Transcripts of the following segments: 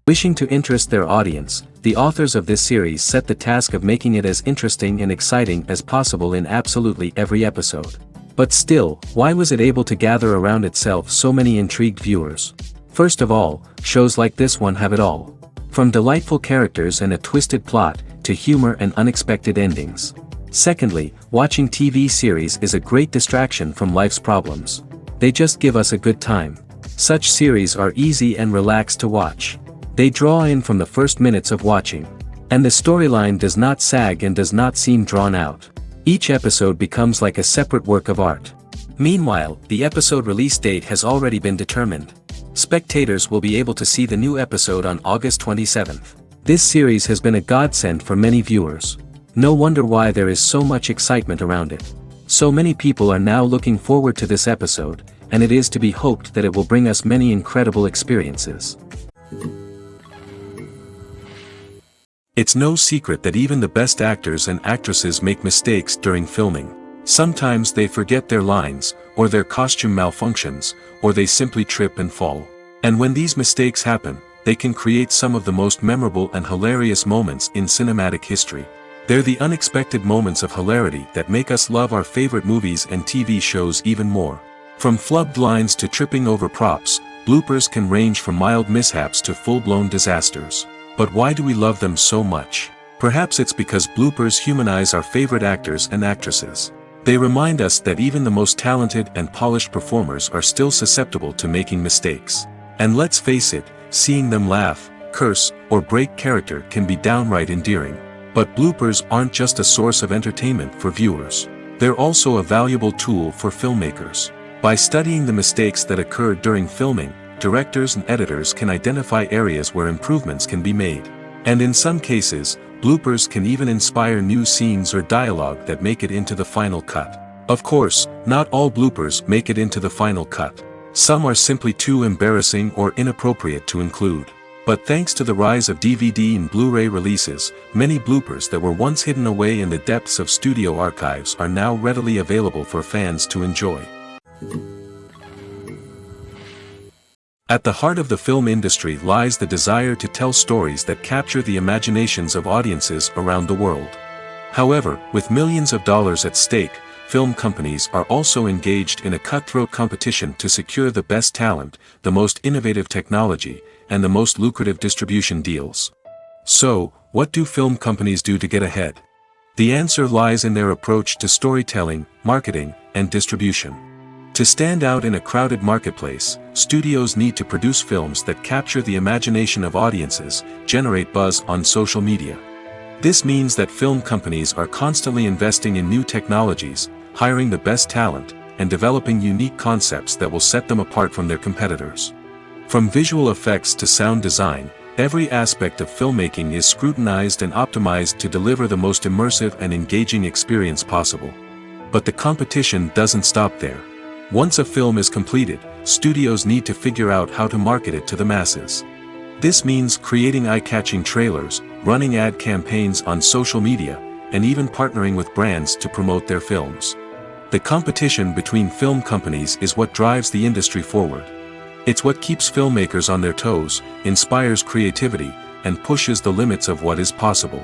Wishing to interest their audience, the authors of this series set the task of making it as interesting and exciting as possible in absolutely every episode. But still, why was it able to gather around itself so many intrigued viewers? First of all, shows like this one have it all. From delightful characters and a twisted plot, to humor and unexpected endings. Secondly, watching TV series is a great distraction from life's problems. They just give us a good time. Such series are easy and relaxed to watch. They draw in from the first minutes of watching. And the storyline does not sag and does not seem drawn out. Each episode becomes like a separate work of art. Meanwhile, the episode release date has already been determined. Spectators will be able to see the new episode on August 27th. This series has been a godsend for many viewers. No wonder why there is so much excitement around it. So many people are now looking forward to this episode, and it is to be hoped that it will bring us many incredible experiences. It's no secret that even the best actors and actresses make mistakes during filming. Sometimes they forget their lines, or their costume malfunctions, or they simply trip and fall. And when these mistakes happen, they can create some of the most memorable and hilarious moments in cinematic history. They're the unexpected moments of hilarity that make us love our favorite movies and TV shows even more. From flubbed lines to tripping over props, bloopers can range from mild mishaps to full-blown disasters. But why do we love them so much? Perhaps it's because bloopers humanize our favorite actors and actresses. They remind us that even the most talented and polished performers are still susceptible to making mistakes. And let's face it, seeing them laugh, curse, or break character can be downright endearing. But bloopers aren't just a source of entertainment for viewers. They're also a valuable tool for filmmakers. By studying the mistakes that occurred during filming, directors and editors can identify areas where improvements can be made. And in some cases, bloopers can even inspire new scenes or dialogue that make it into the final cut. Of course, not all bloopers make it into the final cut. Some are simply too embarrassing or inappropriate to include. But thanks to the rise of DVD and Blu-ray releases, many bloopers that were once hidden away in the depths of studio archives are now readily available for fans to enjoy. At the heart of the film industry lies the desire to tell stories that capture the imaginations of audiences around the world. However, with millions of dollars at stake, film companies are also engaged in a cutthroat competition to secure the best talent, the most innovative technology, and the most lucrative distribution deals. So, what do film companies do to get ahead? The answer lies in their approach to storytelling, marketing, and distribution. To stand out in a crowded marketplace, studios need to produce films that capture the imagination of audiences, generate buzz on social media. This means that film companies are constantly investing in new technologies, hiring the best talent, and developing unique concepts that will set them apart from their competitors. From visual effects to sound design, every aspect of filmmaking is scrutinized and optimized to deliver the most immersive and engaging experience possible. But the competition doesn't stop there. Once a film is completed, studios need to figure out how to market it to the masses. This means creating eye-catching trailers, running ad campaigns on social media, and even partnering with brands to promote their films. The competition between film companies is what drives the industry forward. It's what keeps filmmakers on their toes, inspires creativity, and pushes the limits of what is possible.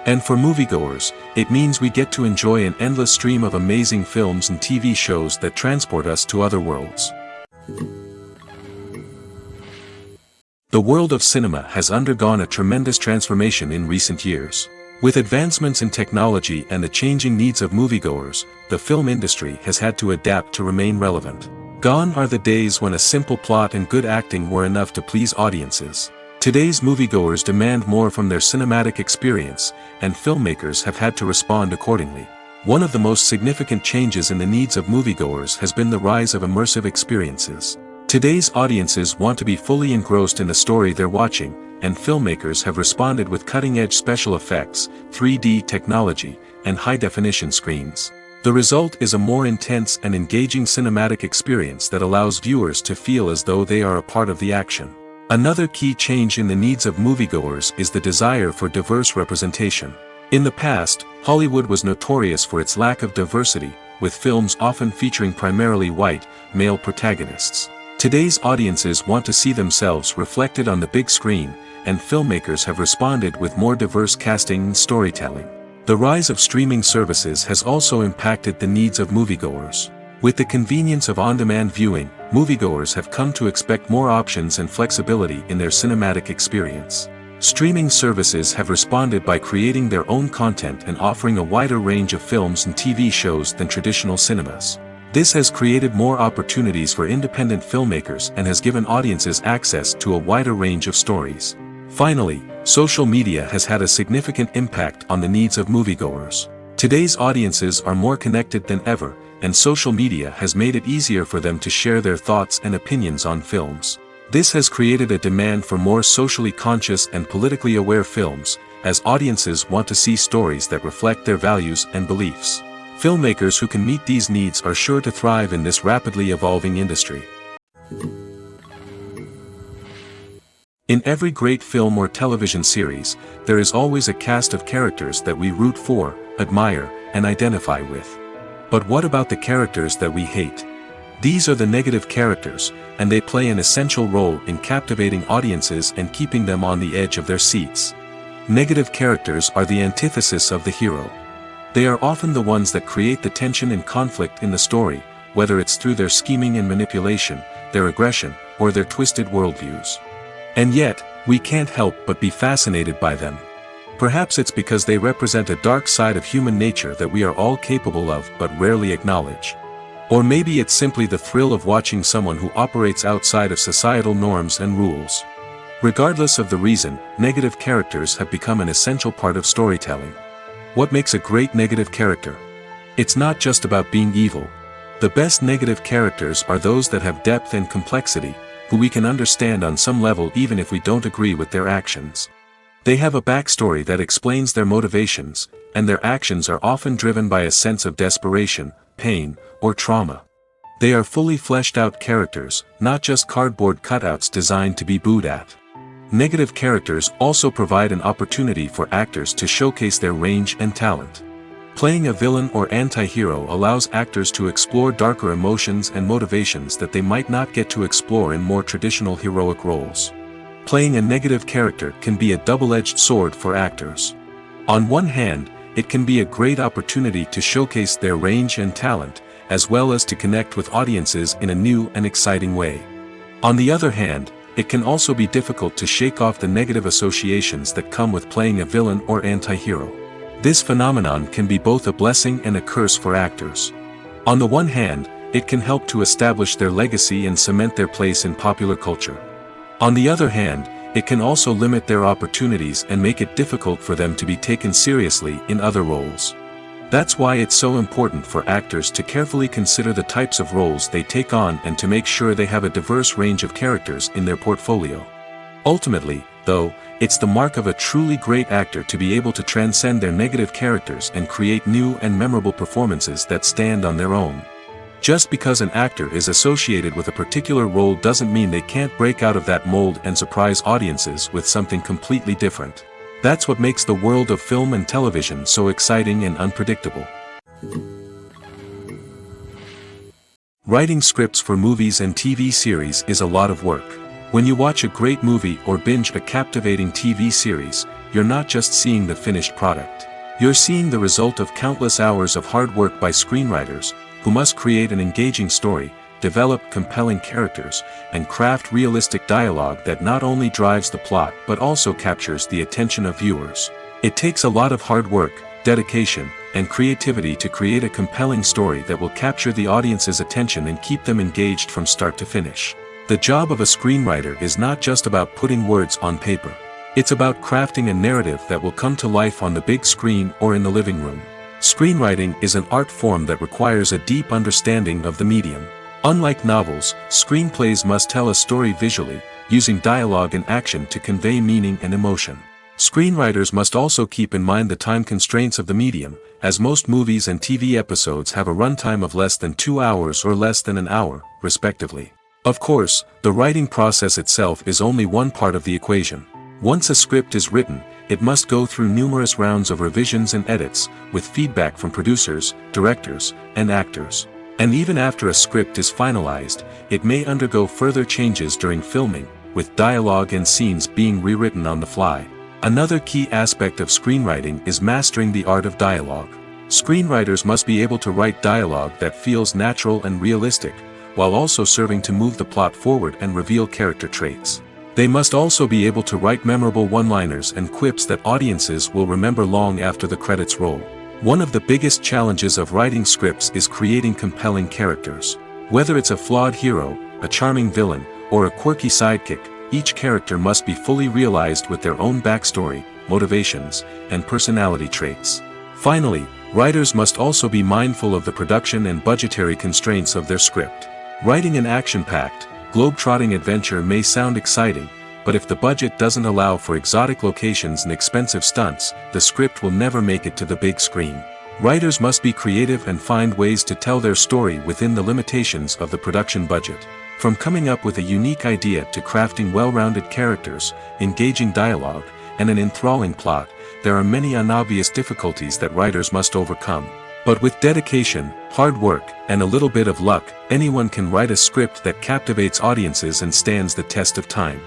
And for moviegoers, it means we get to enjoy an endless stream of amazing films and TV shows that transport us to other worlds. The world of cinema has undergone a tremendous transformation in recent years. With advancements in technology and the changing needs of moviegoers, the film industry has had to adapt to remain relevant. Gone are the days when a simple plot and good acting were enough to please audiences. Today's moviegoers demand more from their cinematic experience, and filmmakers have had to respond accordingly. One of the most significant changes in the needs of moviegoers has been the rise of immersive experiences. Today's audiences want to be fully engrossed in the story they're watching, and filmmakers have responded with cutting-edge special effects, 3D technology, and high-definition screens. The result is a more intense and engaging cinematic experience that allows viewers to feel as though they are a part of the action. Another key change in the needs of moviegoers is the desire for diverse representation. In the past, Hollywood was notorious for its lack of diversity, with films often featuring primarily white, male protagonists. Today's audiences want to see themselves reflected on the big screen, and filmmakers have responded with more diverse casting and storytelling. The rise of streaming services has also impacted the needs of moviegoers. With the convenience of on-demand viewing, moviegoers have come to expect more options and flexibility in their cinematic experience. Streaming services have responded by creating their own content and offering a wider range of films and TV shows than traditional cinemas. This has created more opportunities for independent filmmakers and has given audiences access to a wider range of stories. Finally, social media has had a significant impact on the needs of moviegoers. Today's audiences are more connected than ever, and social media has made it easier for them to share their thoughts and opinions on films. This has created a demand for more socially conscious and politically aware films, as audiences want to see stories that reflect their values and beliefs. Filmmakers who can meet these needs are sure to thrive in this rapidly evolving industry. In every great film or television series, there is always a cast of characters that we root for, admire, and identify with. But what about the characters that we hate? These are the negative characters, and they play an essential role in captivating audiences and keeping them on the edge of their seats. Negative characters are the antithesis of the hero. They are often the ones that create the tension and conflict in the story, whether it's through their scheming and manipulation, their aggression, or their twisted worldviews. And yet, we can't help but be fascinated by them. Perhaps it's because they represent a dark side of human nature that we are all capable of but rarely acknowledge. Or maybe it's simply the thrill of watching someone who operates outside of societal norms and rules. Regardless of the reason, negative characters have become an essential part of storytelling. What makes a great negative character? It's not just about being evil. The best negative characters are those that have depth and complexity, who we can understand on some level even if we don't agree with their actions. They have a backstory that explains their motivations, and their actions are often driven by a sense of desperation, pain, or trauma. They are fully fleshed out characters, not just cardboard cutouts designed to be booed at. Negative characters also provide an opportunity for actors to showcase their range and talent. Playing a villain or anti-hero allows actors to explore darker emotions and motivations that they might not get to explore in more traditional heroic roles. Playing a negative character can be a double-edged sword for actors. On one hand, it can be a great opportunity to showcase their range and talent, as well as to connect with audiences in a new and exciting way. On the other hand, it can also be difficult to shake off the negative associations that come with playing a villain or anti-hero. This phenomenon can be both a blessing and a curse for actors. On the one hand, it can help to establish their legacy and cement their place in popular culture. On the other hand, it can also limit their opportunities and make it difficult for them to be taken seriously in other roles. That's why it's so important for actors to carefully consider the types of roles they take on and to make sure they have a diverse range of characters in their portfolio. Ultimately, though, it's the mark of a truly great actor to be able to transcend their negative characters and create new and memorable performances that stand on their own. Just because an actor is associated with a particular role doesn't mean they can't break out of that mold and surprise audiences with something completely different. That's what makes the world of film and television so exciting and unpredictable. Writing scripts for movies and TV series is a lot of work. When you watch a great movie or binge a captivating TV series, you're not just seeing the finished product. You're seeing the result of countless hours of hard work by screenwriters, who must create an engaging story, develop compelling characters, and craft realistic dialogue that not only drives the plot but also captures the attention of viewers. It takes a lot of hard work, dedication, and creativity to create a compelling story that will capture the audience's attention and keep them engaged from start to finish. The job of a screenwriter is not just about putting words on paper. It's about crafting a narrative that will come to life on the big screen or in the living room. Screenwriting is an art form that requires a deep understanding of the medium. Unlike novels, screenplays must tell a story visually, using dialogue and action to convey meaning and emotion. Screenwriters must also keep in mind the time constraints of the medium, as most movies and TV episodes have a runtime of less than 2 hours or less than an hour, respectively. Of course, the writing process itself is only one part of the equation. Once a script is written, it must go through numerous rounds of revisions and edits, with feedback from producers, directors, and actors. And even after a script is finalized, it may undergo further changes during filming, with dialogue and scenes being rewritten on the fly. Another key aspect of screenwriting is mastering the art of dialogue. Screenwriters must be able to write dialogue that feels natural and realistic, while also serving to move the plot forward and reveal character traits. They must also be able to write memorable one-liners and quips that audiences will remember long after the credits roll. One of the biggest challenges of writing scripts is creating compelling characters. Whether it's a flawed hero, a charming villain, or a quirky sidekick, each character must be fully realized with their own backstory, motivations, and personality traits. Finally, writers must also be mindful of the production and budgetary constraints of their script. Writing an action-packed, globe-trotting adventure may sound exciting, but if the budget doesn't allow for exotic locations and expensive stunts, the script will never make it to the big screen. Writers must be creative and find ways to tell their story within the limitations of the production budget. From coming up with a unique idea to crafting well-rounded characters, engaging dialogue, and an enthralling plot, there are many unobvious difficulties that writers must overcome. But with dedication, hard work, and a little bit of luck, anyone can write a script that captivates audiences and stands the test of time.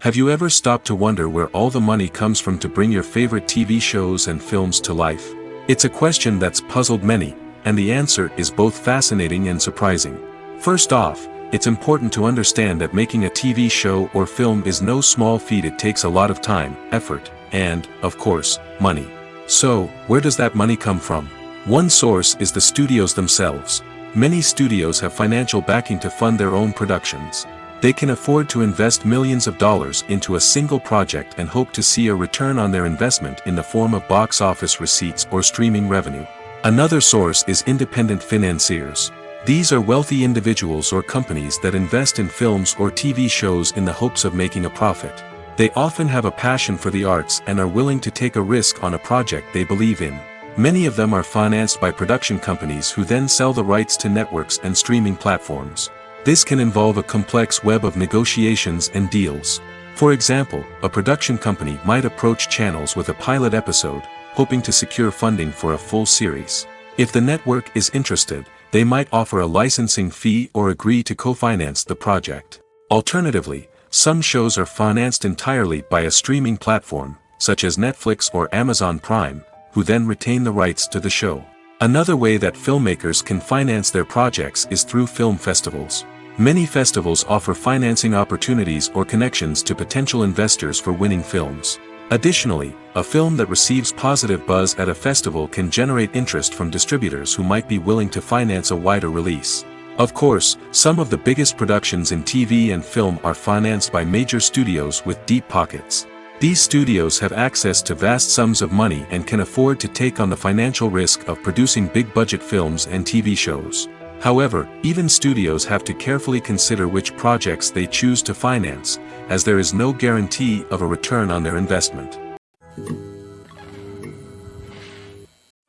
Have you ever stopped to wonder where all the money comes from to bring your favorite TV shows and films to life? It's a question that's puzzled many, and the answer is both fascinating and surprising. First off, it's important to understand that making a TV show or film is no small feat. It takes a lot of time, effort, and, of course, money. So, where does that money come from? One source is the studios themselves. Many studios have financial backing to fund their own productions. They can afford to invest millions of dollars into a single project and hope to see a return on their investment in the form of box office receipts or streaming revenue. Another source is independent financiers. These are wealthy individuals or companies that invest in films or TV shows in the hopes of making a profit. They often have a passion for the arts and are willing to take a risk on a project they believe in. Many of them are financed by production companies who then sell the rights to networks and streaming platforms. This can involve a complex web of negotiations and deals. For example, a production company might approach channels with a pilot episode, hoping to secure funding for a full series. If the network is interested, they might offer a licensing fee or agree to co-finance the project. Alternatively, some shows are financed entirely by a streaming platform, such as Netflix or Amazon Prime, who then retain the rights to the show. Another way that filmmakers can finance their projects is through film festivals. Many festivals offer financing opportunities or connections to potential investors for winning films. Additionally, a film that receives positive buzz at a festival can generate interest from distributors who might be willing to finance a wider release. Of course, some of the biggest productions in TV and film are financed by major studios with deep pockets. These studios have access to vast sums of money and can afford to take on the financial risk of producing big-budget films and TV shows. However, even studios have to carefully consider which projects they choose to finance, as there is no guarantee of a return on their investment.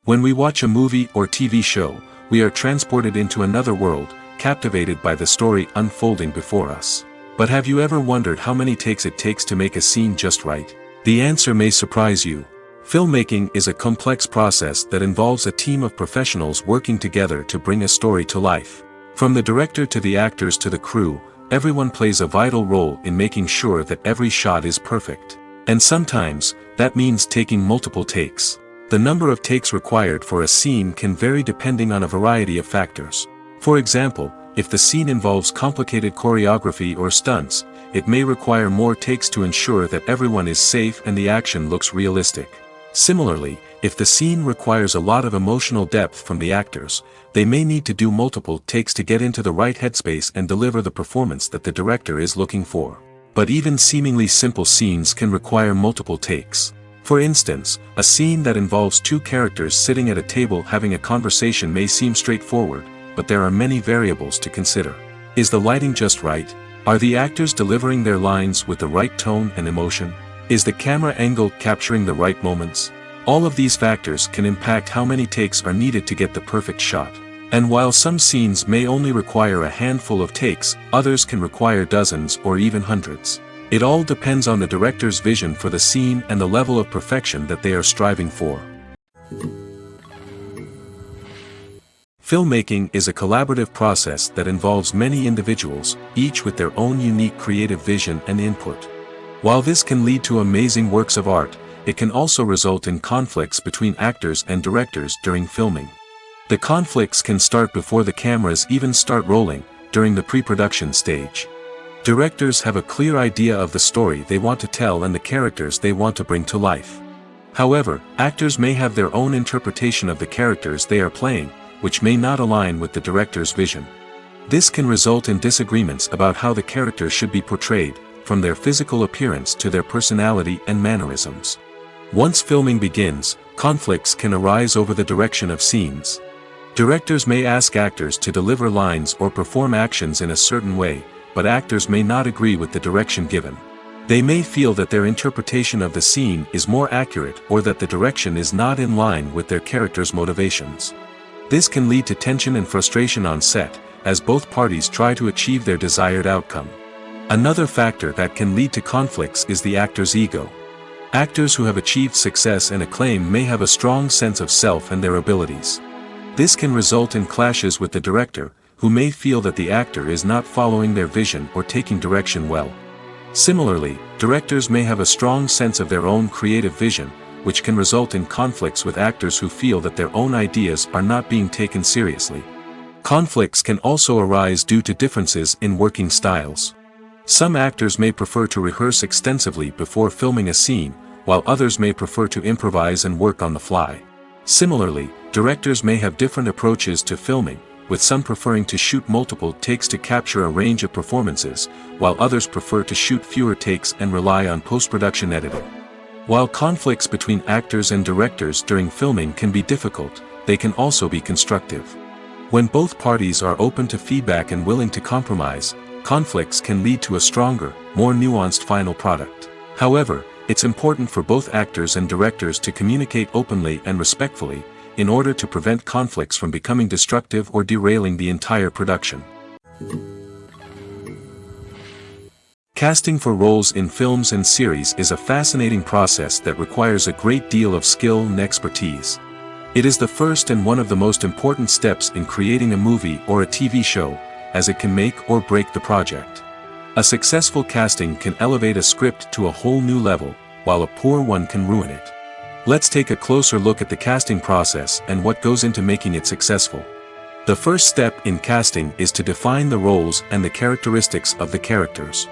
When we watch a movie or TV show, we are transported into another world, captivated by the story unfolding before us. But have you ever wondered how many takes it takes to make a scene just right? The answer may surprise you. Filmmaking is a complex process that involves a team of professionals working together to bring a story to life. From the director to the actors to the crew, everyone plays a vital role in making sure that every shot is perfect. And sometimes, that means taking multiple takes. The number of takes required for a scene can vary depending on a variety of factors. For example, if the scene involves complicated choreography or stunts, it may require more takes to ensure that everyone is safe and the action looks realistic. Similarly, if the scene requires a lot of emotional depth from the actors, they may need to do multiple takes to get into the right headspace and deliver the performance that the director is looking for. But even seemingly simple scenes can require multiple takes. For instance, a scene that involves two characters sitting at a table having a conversation may seem straightforward, but there are many variables to consider. Is the lighting just right? Are the actors delivering their lines with the right tone and emotion? Is the camera angle capturing the right moments? All of these factors can impact how many takes are needed to get the perfect shot. And while some scenes may only require a handful of takes, others can require dozens or even hundreds. It all depends on the director's vision for the scene and the level of perfection that they are striving for. Filmmaking is a collaborative process that involves many individuals, each with their own unique creative vision and input. While this can lead to amazing works of art, it can also result in conflicts between actors and directors during filming. The conflicts can start before the cameras even start rolling, during the pre-production stage. Directors have a clear idea of the story they want to tell and the characters they want to bring to life. However, actors may have their own interpretation of the characters they are playing, which may not align with the director's vision. This can result in disagreements about how the characters should be portrayed, from their physical appearance to their personality and mannerisms. Once filming begins, conflicts can arise over the direction of scenes. Directors may ask actors to deliver lines or perform actions in a certain way, but actors may not agree with the direction given. They may feel that their interpretation of the scene is more accurate or that the direction is not in line with their character's motivations. This can lead to tension and frustration on set, as both parties try to achieve their desired outcome. Another factor that can lead to conflicts is the actor's ego. Actors who have achieved success and acclaim may have a strong sense of self and their abilities. This can result in clashes with the director, who may feel that the actor is not following their vision or taking direction well. Similarly, directors may have a strong sense of their own creative vision, which can result in conflicts with actors who feel that their own ideas are not being taken seriously. Conflicts can also arise due to differences in working styles. Some actors may prefer to rehearse extensively before filming a scene, while others may prefer to improvise and work on the fly. Similarly, directors may have different approaches to filming, with some preferring to shoot multiple takes to capture a range of performances, while others prefer to shoot fewer takes and rely on post-production editing. While conflicts between actors and directors during filming can be difficult, they can also be constructive. When both parties are open to feedback and willing to compromise, conflicts can lead to a stronger, more nuanced final product. However, it's important for both actors and directors to communicate openly and respectfully, in order to prevent conflicts from becoming destructive or derailing the entire production. Casting for roles in films and series is a fascinating process that requires a great deal of skill and expertise. It is the first and one of the most important steps in creating a movie or a TV show, as it can make or break the project. A successful casting can elevate a script to a whole new level, while a poor one can ruin it. Let's take a closer look at the casting process and what goes into making it successful. The first step in casting is to define the roles and the characteristics of the characters.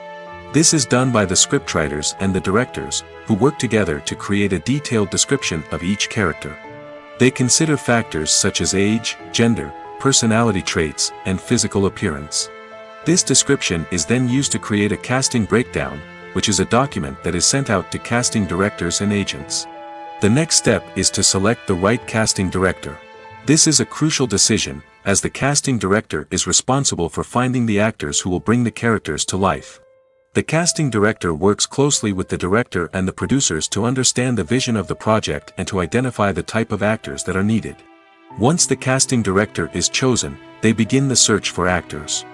This is done by the scriptwriters and the directors, who work together to create a detailed description of each character. They consider factors such as age, gender, personality traits, and physical appearance. This description is then used to create a casting breakdown, which is a document that is sent out to casting directors and agents. The next step is to select the right casting director. This is a crucial decision, as the casting director is responsible for finding the actors who will bring the characters to life. The casting director works closely with the director and the producers to understand the vision of the project and to identify the type of actors that are needed. Once the casting director is chosen, they begin the search for actors.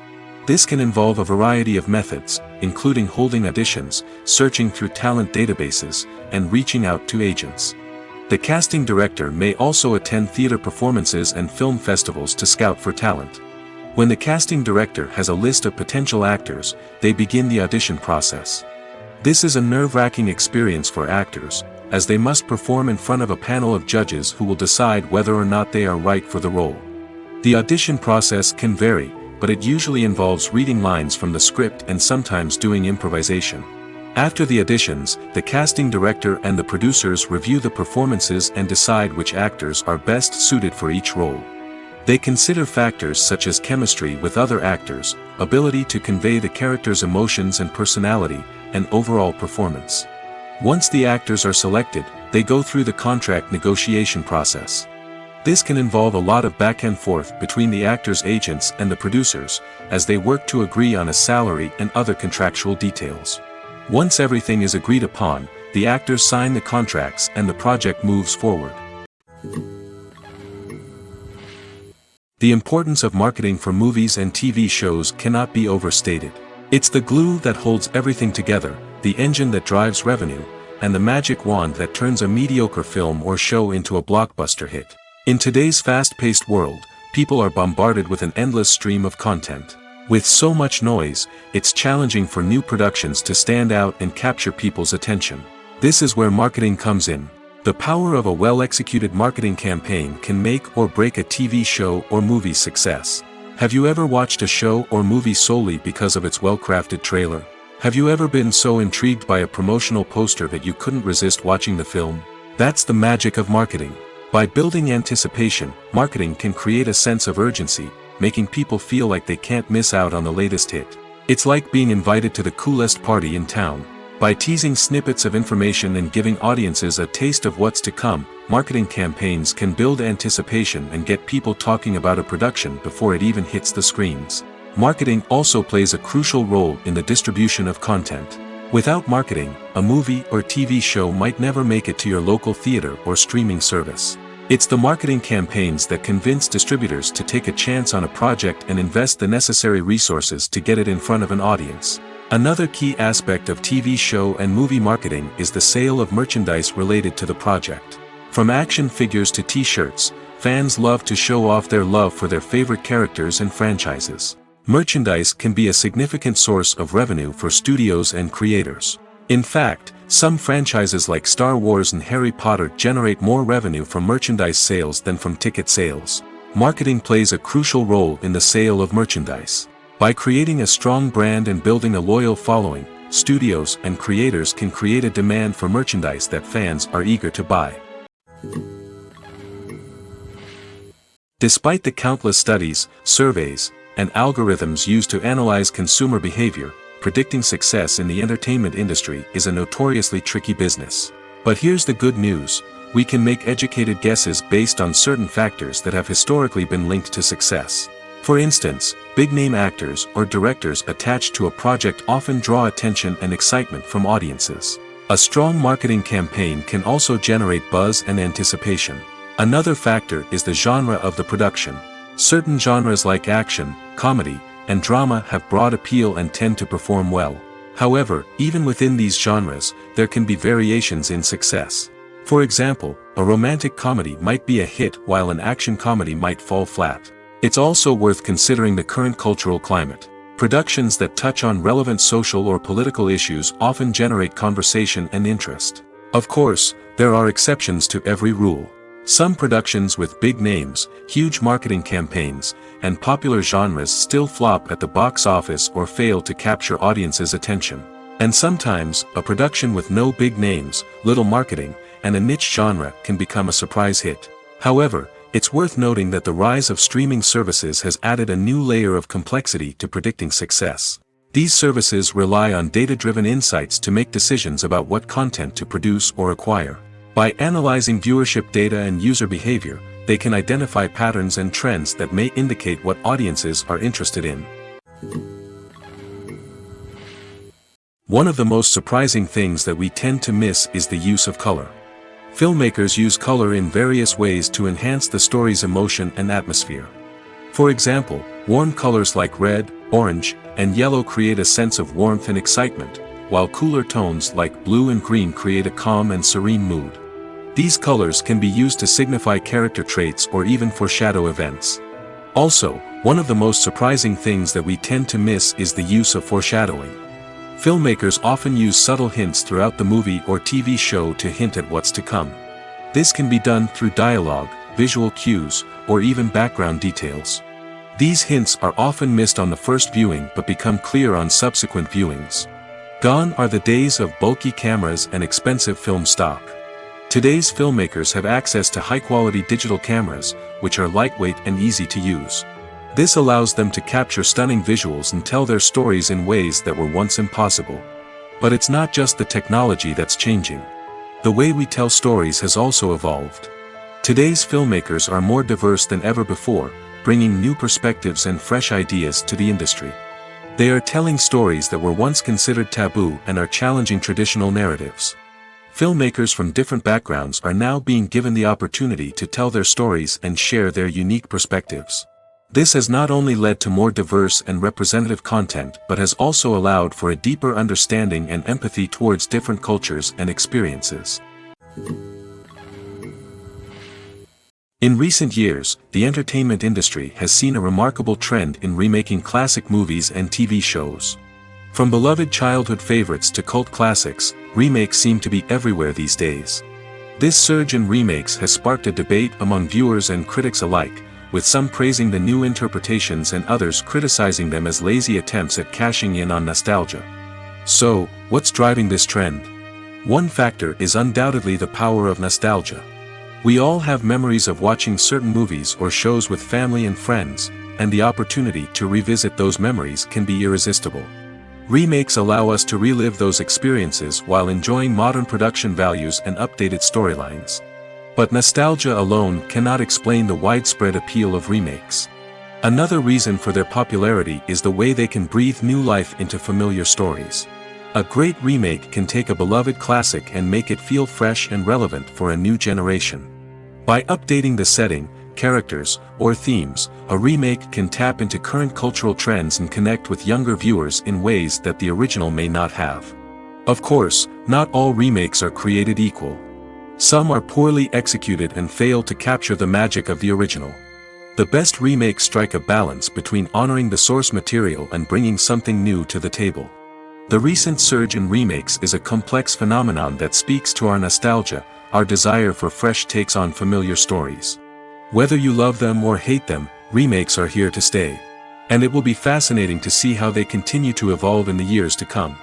This can involve a variety of methods, including holding auditions, searching through talent databases, and reaching out to agents. The casting director may also attend theater performances and film festivals to scout for talent. When the casting director has a list of potential actors, they begin the audition process. This is a nerve-wracking experience for actors, as they must perform in front of a panel of judges who will decide whether or not they are right for the role. The audition process can vary, but it usually involves reading lines from the script and sometimes doing improvisation. After the auditions, the casting director and the producers review the performances and decide which actors are best suited for each role. They consider factors such as chemistry with other actors, ability to convey the character's emotions and personality, and overall performance. Once the actors are selected, they go through the contract negotiation process. This can involve a lot of back and forth between the actors' agents and the producers, as they work to agree on a salary and other contractual details. Once everything is agreed upon, the actors sign the contracts and the project moves forward. The importance of marketing for movies and TV shows cannot be overstated. It's the glue that holds everything together, the engine that drives revenue, and the magic wand that turns a mediocre film or show into a blockbuster hit. In today's fast-paced world, people are bombarded with an endless stream of content. With so much noise, it's challenging for new productions to stand out and capture people's attention. This is where marketing comes in. The power of a well-executed marketing campaign can make or break a TV show or movie's success. Have you ever watched a show or movie solely because of its well-crafted trailer? Have you ever been so intrigued by a promotional poster that you couldn't resist watching the film? That's the magic of marketing. By building anticipation, marketing can create a sense of urgency, making people feel like they can't miss out on the latest hit. It's like being invited to the coolest party in town. By teasing snippets of information and giving audiences a taste of what's to come, marketing campaigns can build anticipation and get people talking about a production before it even hits the screens. Marketing also plays a crucial role in the distribution of content. Without marketing, a movie or TV show might never make it to your local theater or streaming service. It's the marketing campaigns that convince distributors to take a chance on a project and invest the necessary resources to get it in front of an audience. Another key aspect of TV show and movie marketing is the sale of merchandise related to the project. From action figures to t-shirts, fans love to show off their love for their favorite characters and franchises. Merchandise can be a significant source of revenue for studios and creators. In fact, some franchises like Star Wars and Harry Potter generate more revenue from merchandise sales than from ticket sales. Marketing plays a crucial role in the sale of merchandise. By creating a strong brand and building a loyal following, studios and creators can create a demand for merchandise that fans are eager to buy. Despite the countless studies, surveys, and algorithms used to analyze consumer behavior, predicting success in the entertainment industry is a notoriously tricky business. But here's the good news: we can make educated guesses based on certain factors that have historically been linked to success. For instance, big-name actors or directors attached to a project often draw attention and excitement from audiences. A strong marketing campaign can also generate buzz and anticipation. Another factor is the genre of the production. Certain genres like action, comedy, and drama have broad appeal and tend to perform well. However, even within these genres, there can be variations in success. For example, a romantic comedy might be a hit while an action comedy might fall flat. It's also worth considering the current cultural climate. Productions that touch on relevant social or political issues often generate conversation and interest. Of course, there are exceptions to every rule. Some productions with big names, huge marketing campaigns, and popular genres still flop at the box office or fail to capture audiences' attention. And sometimes, a production with no big names, little marketing, and a niche genre can become a surprise hit. However, it's worth noting that the rise of streaming services has added a new layer of complexity to predicting success. These services rely on data-driven insights to make decisions about what content to produce or acquire. By analyzing viewership data and user behavior, they can identify patterns and trends that may indicate what audiences are interested in. One of the most surprising things that we tend to miss is the use of color. Filmmakers use color in various ways to enhance the story's emotion and atmosphere. For example, warm colors like red, orange, and yellow create a sense of warmth and excitement, while cooler tones like blue and green create a calm and serene mood. These colors can be used to signify character traits or even foreshadow events. Also, one of the most surprising things that we tend to miss is the use of foreshadowing. Filmmakers often use subtle hints throughout the movie or TV show to hint at what's to come. This can be done through dialogue, visual cues, or even background details. These hints are often missed on the first viewing but become clear on subsequent viewings. Gone are the days of bulky cameras and expensive film stock. Today's filmmakers have access to high-quality digital cameras, which are lightweight and easy to use. This allows them to capture stunning visuals and tell their stories in ways that were once impossible. But it's not just the technology that's changing. The way we tell stories has also evolved. Today's filmmakers are more diverse than ever before, bringing new perspectives and fresh ideas to the industry. They are telling stories that were once considered taboo and are challenging traditional narratives. Filmmakers from different backgrounds are now being given the opportunity to tell their stories and share their unique perspectives. This has not only led to more diverse and representative content but has also allowed for a deeper understanding and empathy towards different cultures and experiences. In recent years, the entertainment industry has seen a remarkable trend in remaking classic movies and TV shows. From beloved childhood favorites to cult classics, remakes seem to be everywhere these days. This surge in remakes has sparked a debate among viewers and critics alike, with some praising the new interpretations and others criticizing them as lazy attempts at cashing in on nostalgia. So, what's driving this trend? One factor is undoubtedly the power of nostalgia. We all have memories of watching certain movies or shows with family and friends, and the opportunity to revisit those memories can be irresistible. Remakes allow us to relive those experiences while enjoying modern production values and updated storylines. But nostalgia alone cannot explain the widespread appeal of remakes. Another reason for their popularity is the way they can breathe new life into familiar stories. A great remake can take a beloved classic and make it feel fresh and relevant for a new generation. By updating the setting, characters, or themes, a remake can tap into current cultural trends and connect with younger viewers in ways that the original may not have. Of course, not all remakes are created equal. Some are poorly executed and fail to capture the magic of the original. The best remakes strike a balance between honoring the source material and bringing something new to the table. The recent surge in remakes is a complex phenomenon that speaks to our nostalgia, our desire for fresh takes on familiar stories. Whether you love them or hate them, remakes are here to stay. And it will be fascinating to see how they continue to evolve in the years to come.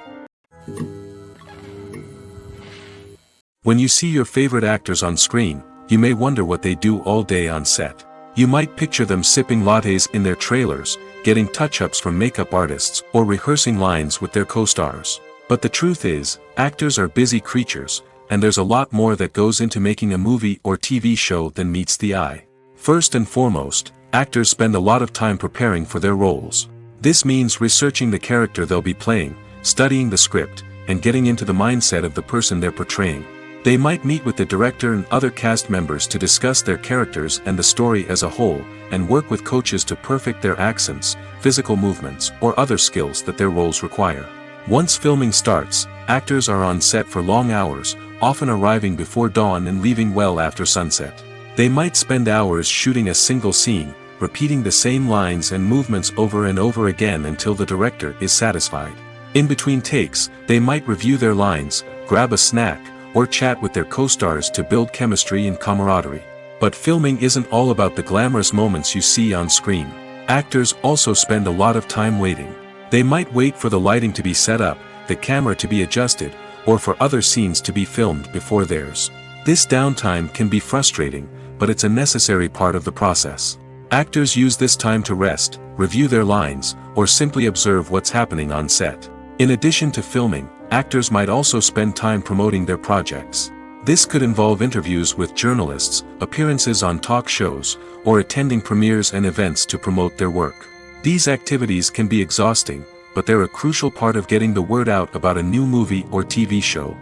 When you see your favorite actors on screen, you may wonder what they do all day on set. You might picture them sipping lattes in their trailers, getting touch-ups from makeup artists, or rehearsing lines with their co-stars. But the truth is, actors are busy creatures, and there's a lot more that goes into making a movie or TV show than meets the eye. First and foremost, actors spend a lot of time preparing for their roles. This means researching the character they'll be playing, studying the script, and getting into the mindset of the person they're portraying. They might meet with the director and other cast members to discuss their characters and the story as a whole, and work with coaches to perfect their accents, physical movements, or other skills that their roles require. Once filming starts, actors are on set for long hours, often arriving before dawn and leaving well after sunset. They might spend hours shooting a single scene, repeating the same lines and movements over and over again until the director is satisfied. In between takes, they might review their lines, grab a snack, or chat with their co-stars to build chemistry and camaraderie. But filming isn't all about the glamorous moments you see on screen. Actors also spend a lot of time waiting. They might wait for the lighting to be set up, the camera to be adjusted, or for other scenes to be filmed before theirs. This downtime can be frustrating, but it's a necessary part of the process. Actors use this time to rest, review their lines, or simply observe what's happening on set. In addition to filming, actors might also spend time promoting their projects. This could involve interviews with journalists, appearances on talk shows, or attending premieres and events to promote their work. These activities can be exhausting, but they're a crucial part of getting the word out about a new movie or TV show.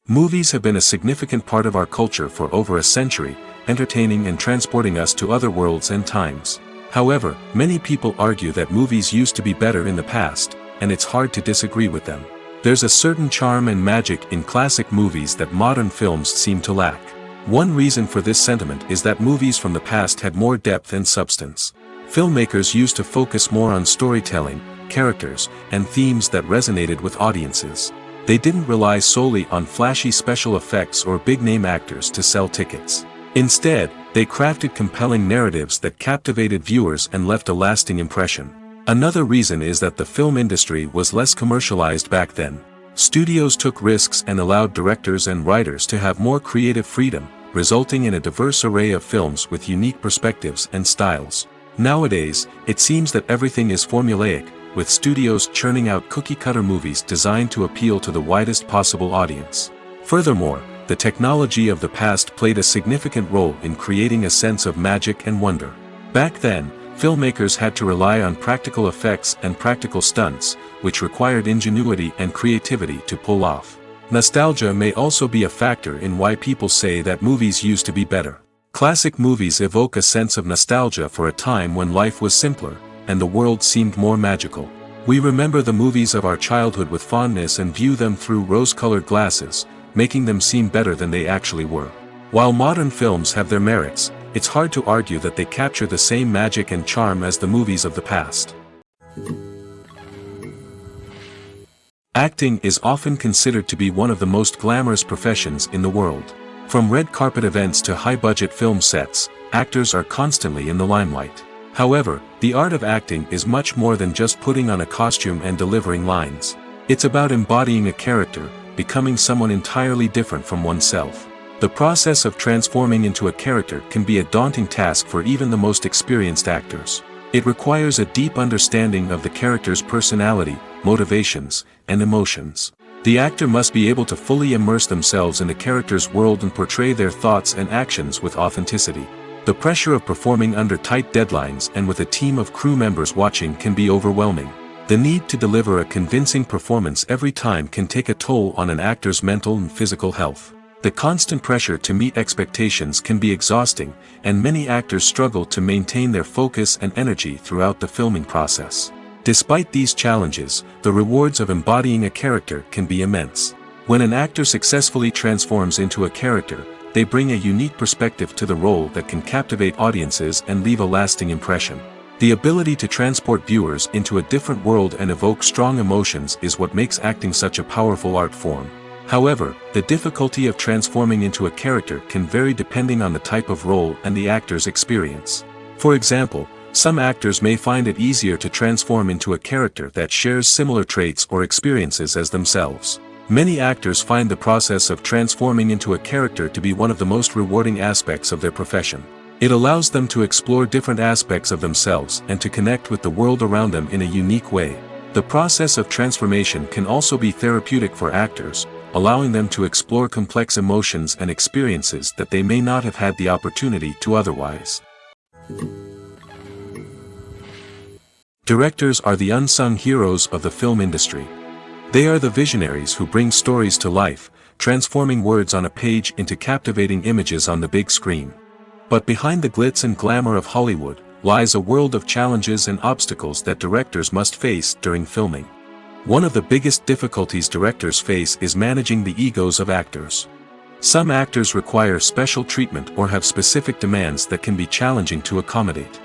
Movies have been a significant part of our culture for over a century, entertaining and transporting us to other worlds and times. However, many people argue that movies used to be better in the past, and it's hard to disagree with them. There's a certain charm and magic in classic movies that modern films seem to lack. One reason for this sentiment is that movies from the past had more depth and substance. Filmmakers used to focus more on storytelling, characters, and themes that resonated with audiences. They didn't rely solely on flashy special effects or big-name actors to sell tickets. Instead, they crafted compelling narratives that captivated viewers and left a lasting impression. Another reason is that the film industry was less commercialized back then. Studios took risks and allowed directors and writers to have more creative freedom, resulting in a diverse array of films with unique perspectives and styles. Nowadays, it seems that everything is formulaic, with studios churning out cookie-cutter movies designed to appeal to the widest possible audience. Furthermore, the technology of the past played a significant role in creating a sense of magic and wonder. Back then, filmmakers had to rely on practical effects and practical stunts, which required ingenuity and creativity to pull off. Nostalgia may also be a factor in why people say that movies used to be better. Classic movies evoke a sense of nostalgia for a time when life was simpler, and the world seemed more magical. We remember the movies of our childhood with fondness and view them through rose-colored glasses, making them seem better than they actually were. While modern films have their merits, it's hard to argue that they capture the same magic and charm as the movies of the past. Acting is often considered to be one of the most glamorous professions in the world. From red carpet events to high-budget film sets, actors are constantly in the limelight. However, the art of acting is much more than just putting on a costume and delivering lines. It's about embodying a character, becoming someone entirely different from oneself. The process of transforming into a character can be a daunting task for even the most experienced actors. It requires a deep understanding of the character's personality, motivations, and emotions. The actor must be able to fully immerse themselves in the character's world and portray their thoughts and actions with authenticity. The pressure of performing under tight deadlines and with a team of crew members watching can be overwhelming. The need to deliver a convincing performance every time can take a toll on an actor's mental and physical health. The constant pressure to meet expectations can be exhausting, and many actors struggle to maintain their focus and energy throughout the filming process. Despite these challenges, the rewards of embodying a character can be immense. When an actor successfully transforms into a character, they bring a unique perspective to the role that can captivate audiences and leave a lasting impression. The ability to transport viewers into a different world and evoke strong emotions is what makes acting such a powerful art form. However, the difficulty of transforming into a character can vary depending on the type of role and the actor's experience. For example, some actors may find it easier to transform into a character that shares similar traits or experiences as themselves. Many actors find the process of transforming into a character to be one of the most rewarding aspects of their profession. It allows them to explore different aspects of themselves and to connect with the world around them in a unique way. The process of transformation can also be therapeutic for actors, allowing them to explore complex emotions and experiences that they may not have had the opportunity to otherwise. Directors are the unsung heroes of the film industry. They are the visionaries who bring stories to life, transforming words on a page into captivating images on the big screen. But behind the glitz and glamour of Hollywood lies a world of challenges and obstacles that directors must face during filming. One of the biggest difficulties directors face is managing the egos of actors. Some actors require special treatment or have specific demands that can be challenging to accommodate.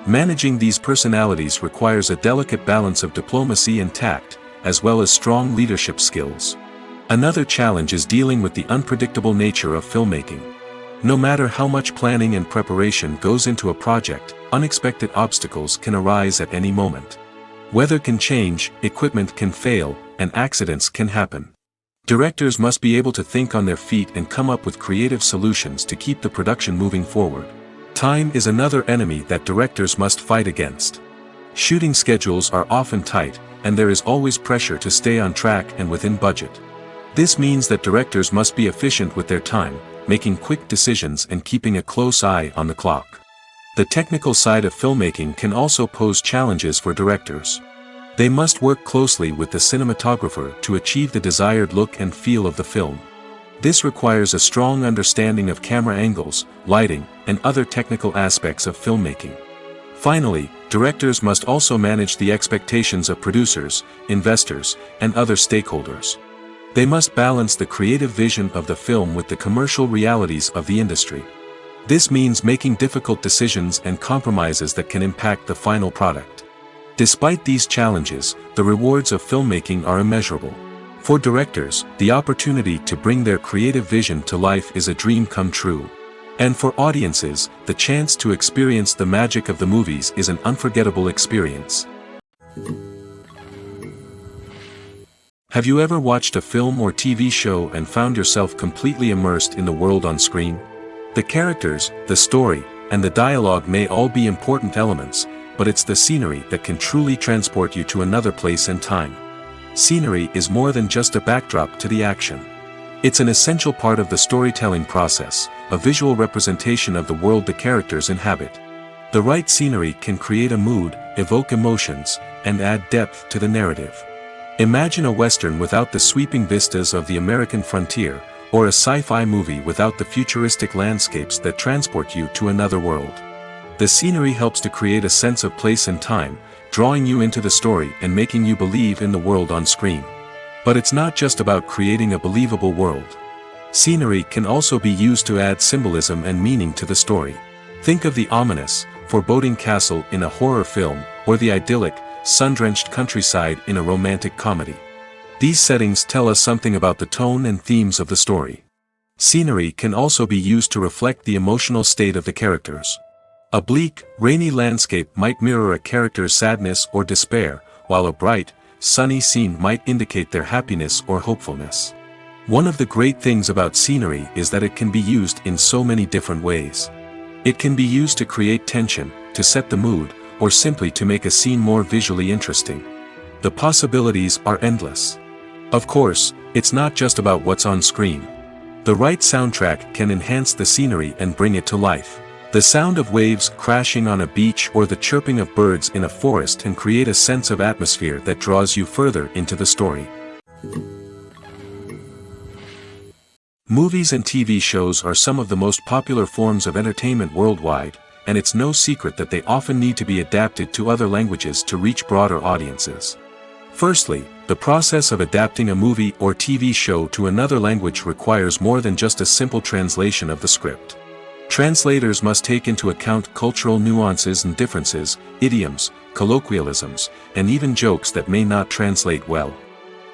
Managing these personalities requires a delicate balance of diplomacy and tact, as well as strong leadership skills. Another challenge is dealing with the unpredictable nature of filmmaking. No matter how much planning and preparation goes into a project, unexpected obstacles can arise at any moment. Weather can change, equipment can fail, and accidents can happen. Directors must be able to think on their feet and come up with creative solutions to keep the production moving forward. Time is another enemy that directors must fight against. Shooting schedules are often tight, and there is always pressure to stay on track and within budget. This means that directors must be efficient with their time, making quick decisions and keeping a close eye on the clock. The technical side of filmmaking can also pose challenges for directors. They must work closely with the cinematographer to achieve the desired look and feel of the film. This requires a strong understanding of camera angles, lighting, and other technical aspects of filmmaking. Finally, directors must also manage the expectations of producers, investors, and other stakeholders. They must balance the creative vision of the film with the commercial realities of the industry. This means making difficult decisions and compromises that can impact the final product. Despite these challenges, the rewards of filmmaking are immeasurable. For directors, the opportunity to bring their creative vision to life is a dream come true. And for audiences, the chance to experience the magic of the movies is an unforgettable experience. Have you ever watched a film or TV show and found yourself completely immersed in the world on screen? The characters, the story, and the dialogue may all be important elements, but it's the scenery that can truly transport you to another place and time. Scenery is more than just a backdrop to the action. It's an essential part of the storytelling process, a visual representation of the world the characters inhabit. The right scenery can create a mood, evoke emotions, and add depth to the narrative. Imagine a Western without the sweeping vistas of the American frontier, or a sci-fi movie without the futuristic landscapes that transport you to another world. The scenery helps to create a sense of place and time, drawing you into the story and making you believe in the world on screen. But it's not just about creating a believable world. Scenery can also be used to add symbolism and meaning to the story. Think of the ominous, foreboding castle in a horror film, or the idyllic, sun-drenched countryside in a romantic comedy. These settings tell us something about the tone and themes of the story. Scenery can also be used to reflect the emotional state of the characters. A bleak, rainy landscape might mirror a character's sadness or despair, while a bright, sunny scene might indicate their happiness or hopefulness. One of the great things about scenery is that it can be used in so many different ways. It can be used to create tension, to set the mood, or simply to make a scene more visually interesting. The possibilities are endless. Of course, it's not just about what's on screen. The right soundtrack can enhance the scenery and bring it to life. The sound of waves crashing on a beach or the chirping of birds in a forest can create a sense of atmosphere that draws you further into the story. Movies and TV shows are some of the most popular forms of entertainment worldwide, and it's no secret that they often need to be adapted to other languages to reach broader audiences. Firstly, the process of adapting a movie or TV show to another language requires more than just a simple translation of the script. Translators must take into account cultural nuances and differences, idioms, colloquialisms, and even jokes that may not translate well.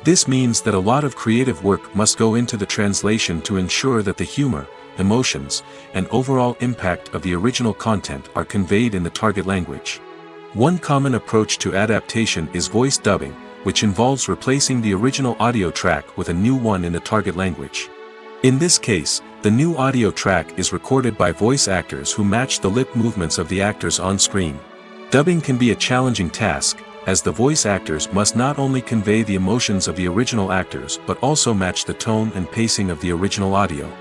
This means that a lot of creative work must go into the translation to ensure that the humor, emotions, and overall impact of the original content are conveyed in the target language. One common approach to adaptation is voice dubbing, which involves replacing the original audio track with a new one in the target language. In this case, the new audio track is recorded by voice actors who match the lip movements of the actors on screen. Dubbing can be a challenging task, as the voice actors must not only convey the emotions of the original actors but also match the tone and pacing of the original audio.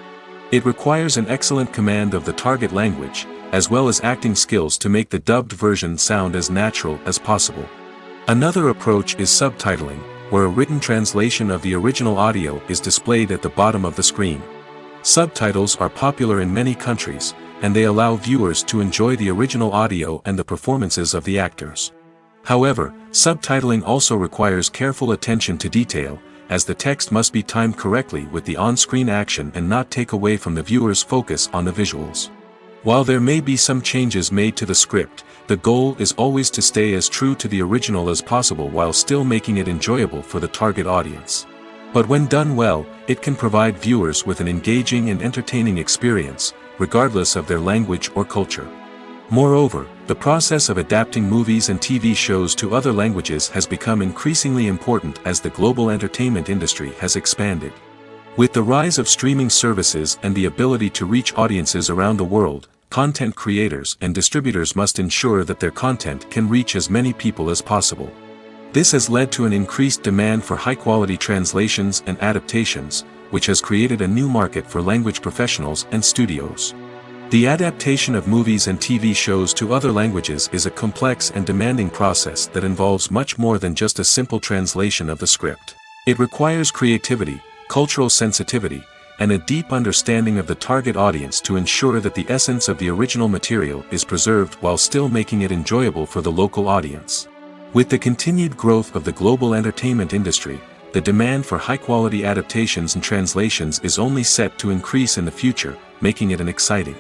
It requires an excellent command of the target language, as well as acting skills to make the dubbed version sound as natural as possible. Another approach is subtitling, where a written translation of the original audio is displayed at the bottom of the screen. Subtitles are popular in many countries, and they allow viewers to enjoy the original audio and the performances of the actors. However, subtitling also requires careful attention to detail, as the text must be timed correctly with the on-screen action and not take away from the viewer's focus on the visuals. While there may be some changes made to the script, the goal is always to stay as true to the original as possible while still making it enjoyable for the target audience. But when done well, it can provide viewers with an engaging and entertaining experience, regardless of their language or culture. Moreover, the process of adapting movies and TV shows to other languages has become increasingly important as the global entertainment industry has expanded. With the rise of streaming services and the ability to reach audiences around the world, content creators and distributors must ensure that their content can reach as many people as possible. This has led to an increased demand for high-quality translations and adaptations, which has created a new market for language professionals and studios. The adaptation of movies and TV shows to other languages is a complex and demanding process that involves much more than just a simple translation of the script. It requires creativity, cultural sensitivity, and a deep understanding of the target audience to ensure that the essence of the original material is preserved while still making it enjoyable for the local audience. With the continued growth of the global entertainment industry, the demand for high-quality adaptations and translations is only set to increase in the future, making it an exciting.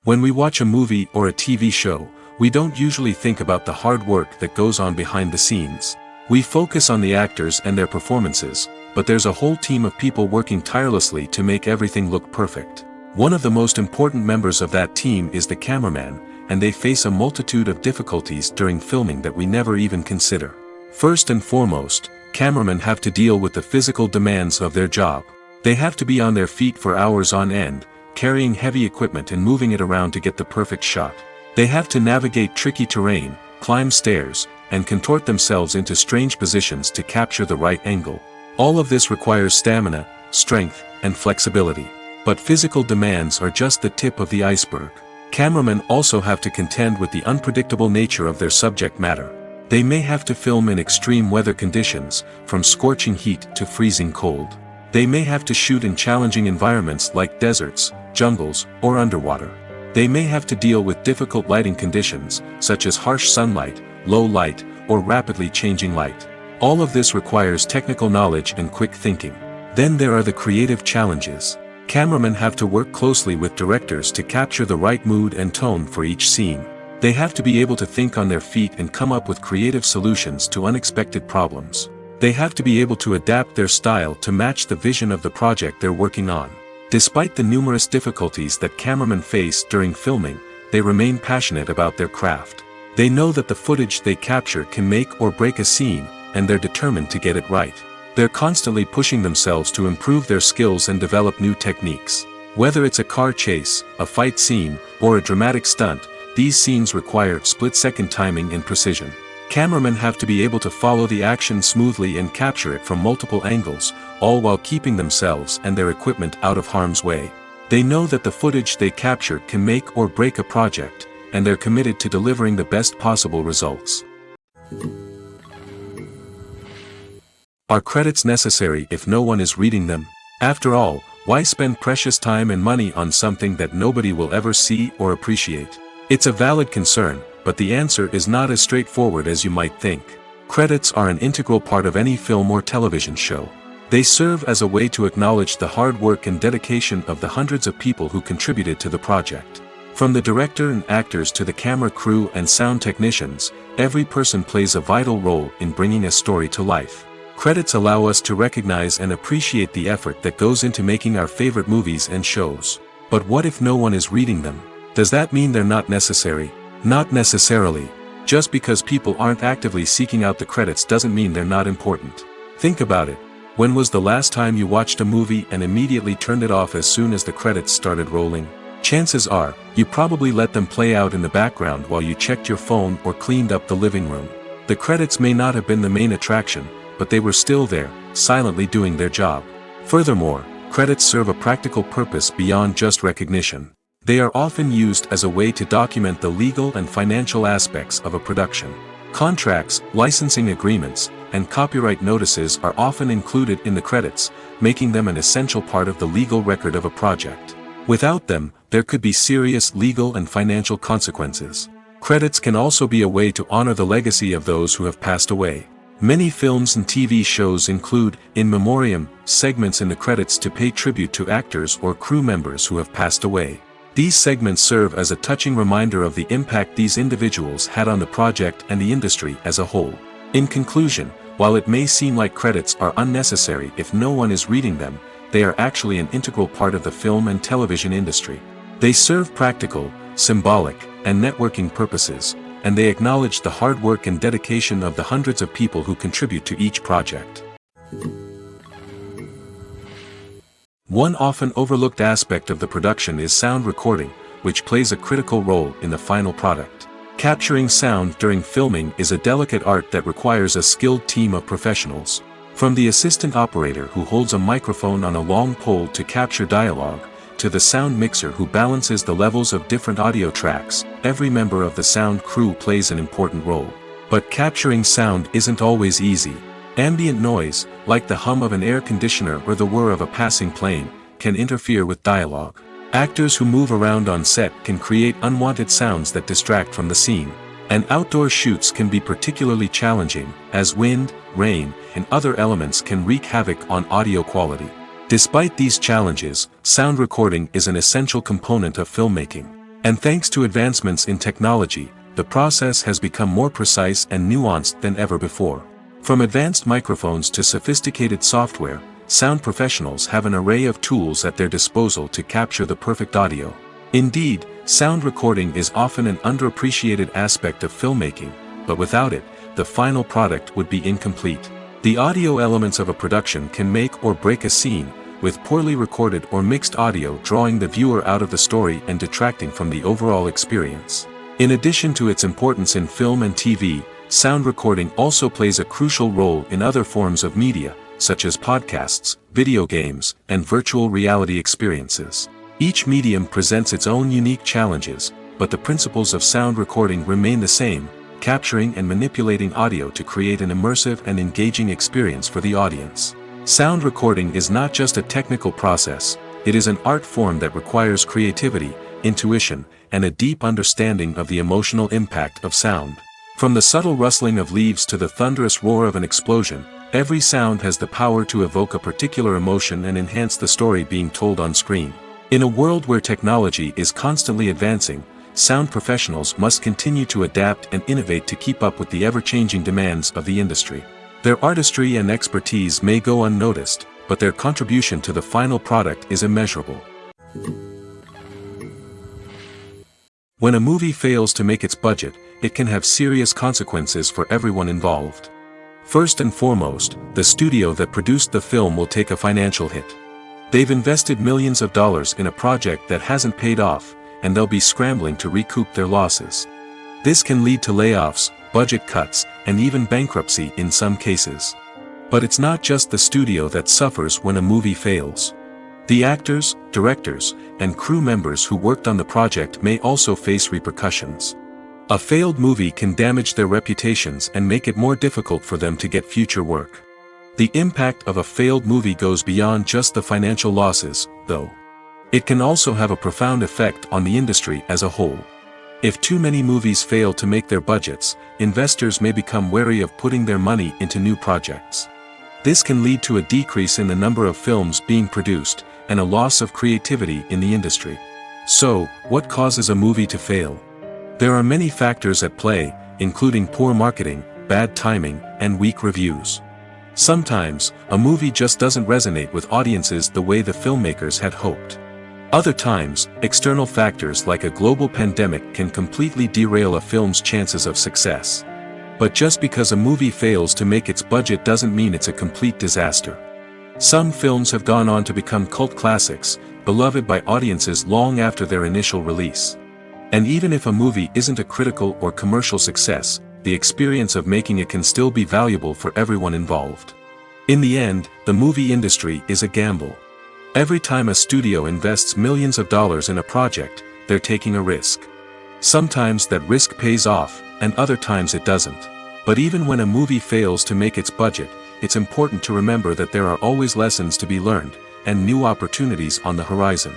When we watch a movie or a TV show, we don't usually think about the hard work that goes on behind the scenes. We focus on the actors and their performances, but there's a whole team of people working tirelessly to make everything look perfect. One of the most important members of that team is the cameraman, and they face a multitude of difficulties during filming that we never even consider. First and foremost, cameramen have to deal with the physical demands of their job. They have to be on their feet for hours on end, carrying heavy equipment and moving it around to get the perfect shot. They have to navigate tricky terrain, climb stairs, and contort themselves into strange positions to capture the right angle. All of this requires stamina, strength, and flexibility. But physical demands are just the tip of the iceberg. Cameramen also have to contend with the unpredictable nature of their subject matter. They may have to film in extreme weather conditions, from scorching heat to freezing cold. They may have to shoot in challenging environments like deserts, jungles, or underwater. They may have to deal with difficult lighting conditions, such as harsh sunlight, low light, or rapidly changing light. All of this requires technical knowledge and quick thinking. Then there are the creative challenges. Cameramen have to work closely with directors to capture the right mood and tone for each scene. They have to be able to think on their feet and come up with creative solutions to unexpected problems. They have to be able to adapt their style to match the vision of the project they're working on. Despite the numerous difficulties that cameramen face during filming, they remain passionate about their craft. They know that the footage they capture can make or break a scene, and they're determined to get it right. They're constantly pushing themselves to improve their skills and develop new techniques. Whether it's a car chase, a fight scene, or a dramatic stunt, these scenes require split-second timing and precision. Cameramen have to be able to follow the action smoothly and capture it from multiple angles, all while keeping themselves and their equipment out of harm's way. They know that the footage they capture can make or break a project, and they're committed to delivering the best possible results. Are credits necessary if no one is reading them? After all, why spend precious time and money on something that nobody will ever see or appreciate? It's a valid concern, but the answer is not as straightforward as you might think. Credits are an integral part of any film or television show. They serve as a way to acknowledge the hard work and dedication of the hundreds of people who contributed to the project. From the director and actors to the camera crew and sound technicians, every person plays a vital role in bringing a story to life. Credits allow us to recognize and appreciate the effort that goes into making our favorite movies and shows. But what if no one is reading them? Does that mean they're not necessary? Not necessarily. Just because people aren't actively seeking out the credits doesn't mean they're not important. Think about it. When was the last time you watched a movie and immediately turned it off as soon as the credits started rolling? Chances are, you probably let them play out in the background while you checked your phone or cleaned up the living room. The credits may not have been the main attraction, but they were still there, silently doing their job. Furthermore, credits serve a practical purpose beyond just recognition. They are often used as a way to document the legal and financial aspects of a production. Contracts, licensing agreements, and copyright notices are often included in the credits, making them an essential part of the legal record of a project. Without them, there could be serious legal and financial consequences. Credits can also be a way to honor the legacy of those who have passed away. Many films and TV shows include, in memoriam, segments in the credits to pay tribute to actors or crew members who have passed away. These segments serve as a touching reminder of the impact these individuals had on the project and the industry as a whole. In conclusion, while it may seem like credits are unnecessary if no one is reading them, they are actually an integral part of the film and television industry. They serve practical, symbolic, and networking purposes, and they acknowledge the hard work and dedication of the hundreds of people who contribute to each project. One often overlooked aspect of the production is sound recording, which plays a critical role in the final product. Capturing sound during filming is a delicate art that requires a skilled team of professionals. From the assistant operator who holds a microphone on a long pole to capture dialogue, to the sound mixer who balances the levels of different audio tracks, every member of the sound crew plays an important role. But capturing sound isn't always easy. Ambient noise, like the hum of an air conditioner or the whir of a passing plane, can interfere with dialogue. Actors who move around on set can create unwanted sounds that distract from the scene. And outdoor shoots can be particularly challenging, as wind, rain, and other elements can wreak havoc on audio quality. Despite these challenges, sound recording is an essential component of filmmaking. And thanks to advancements in technology, the process has become more precise and nuanced than ever before. From advanced microphones to sophisticated software, sound professionals have an array of tools at their disposal to capture the perfect audio. Indeed, sound recording is often an underappreciated aspect of filmmaking, but without it, the final product would be incomplete. The audio elements of a production can make or break a scene, with poorly recorded or mixed audio drawing the viewer out of the story and detracting from the overall experience. In addition to its importance in film and TV, sound recording also plays a crucial role in other forms of media, such as podcasts, video games, and virtual reality experiences. Each medium presents its own unique challenges, but the principles of sound recording remain the same, capturing and manipulating audio to create an immersive and engaging experience for the audience. Sound recording is not just a technical process, it is an art form that requires creativity, intuition, and a deep understanding of the emotional impact of sound. From the subtle rustling of leaves to the thunderous roar of an explosion, every sound has the power to evoke a particular emotion and enhance the story being told on screen. In a world where technology is constantly advancing, sound professionals must continue to adapt and innovate to keep up with the ever-changing demands of the industry. Their artistry and expertise may go unnoticed, but their contribution to the final product is immeasurable. When a movie fails to make its budget, it can have serious consequences for everyone involved. First and foremost, the studio that produced the film will take a financial hit. They've invested millions of dollars in a project that hasn't paid off, and they'll be scrambling to recoup their losses. This can lead to layoffs, budget cuts, and even bankruptcy in some cases. But it's not just the studio that suffers when a movie fails. The actors, directors, and crew members who worked on the project may also face repercussions. A failed movie can damage their reputations and make it more difficult for them to get future work. The impact of a failed movie goes beyond just the financial losses, though. It can also have a profound effect on the industry as a whole. If too many movies fail to make their budgets, investors may become wary of putting their money into new projects. This can lead to a decrease in the number of films being produced, and a loss of creativity in the industry. So, what causes a movie to fail? There are many factors at play, including poor marketing, bad timing, and weak reviews. Sometimes, a movie just doesn't resonate with audiences the way the filmmakers had hoped. Other times, external factors like a global pandemic can completely derail a film's chances of success. But just because a movie fails to make its budget doesn't mean it's a complete disaster. Some films have gone on to become cult classics, beloved by audiences long after their initial release. And even if a movie isn't a critical or commercial success, the experience of making it can still be valuable for everyone involved. In the end, the movie industry is a gamble. Every time a studio invests millions of dollars in a project, they're taking a risk. Sometimes that risk pays off, and other times it doesn't. But even when a movie fails to make its budget, it's important to remember that there are always lessons to be learned, and new opportunities on the horizon.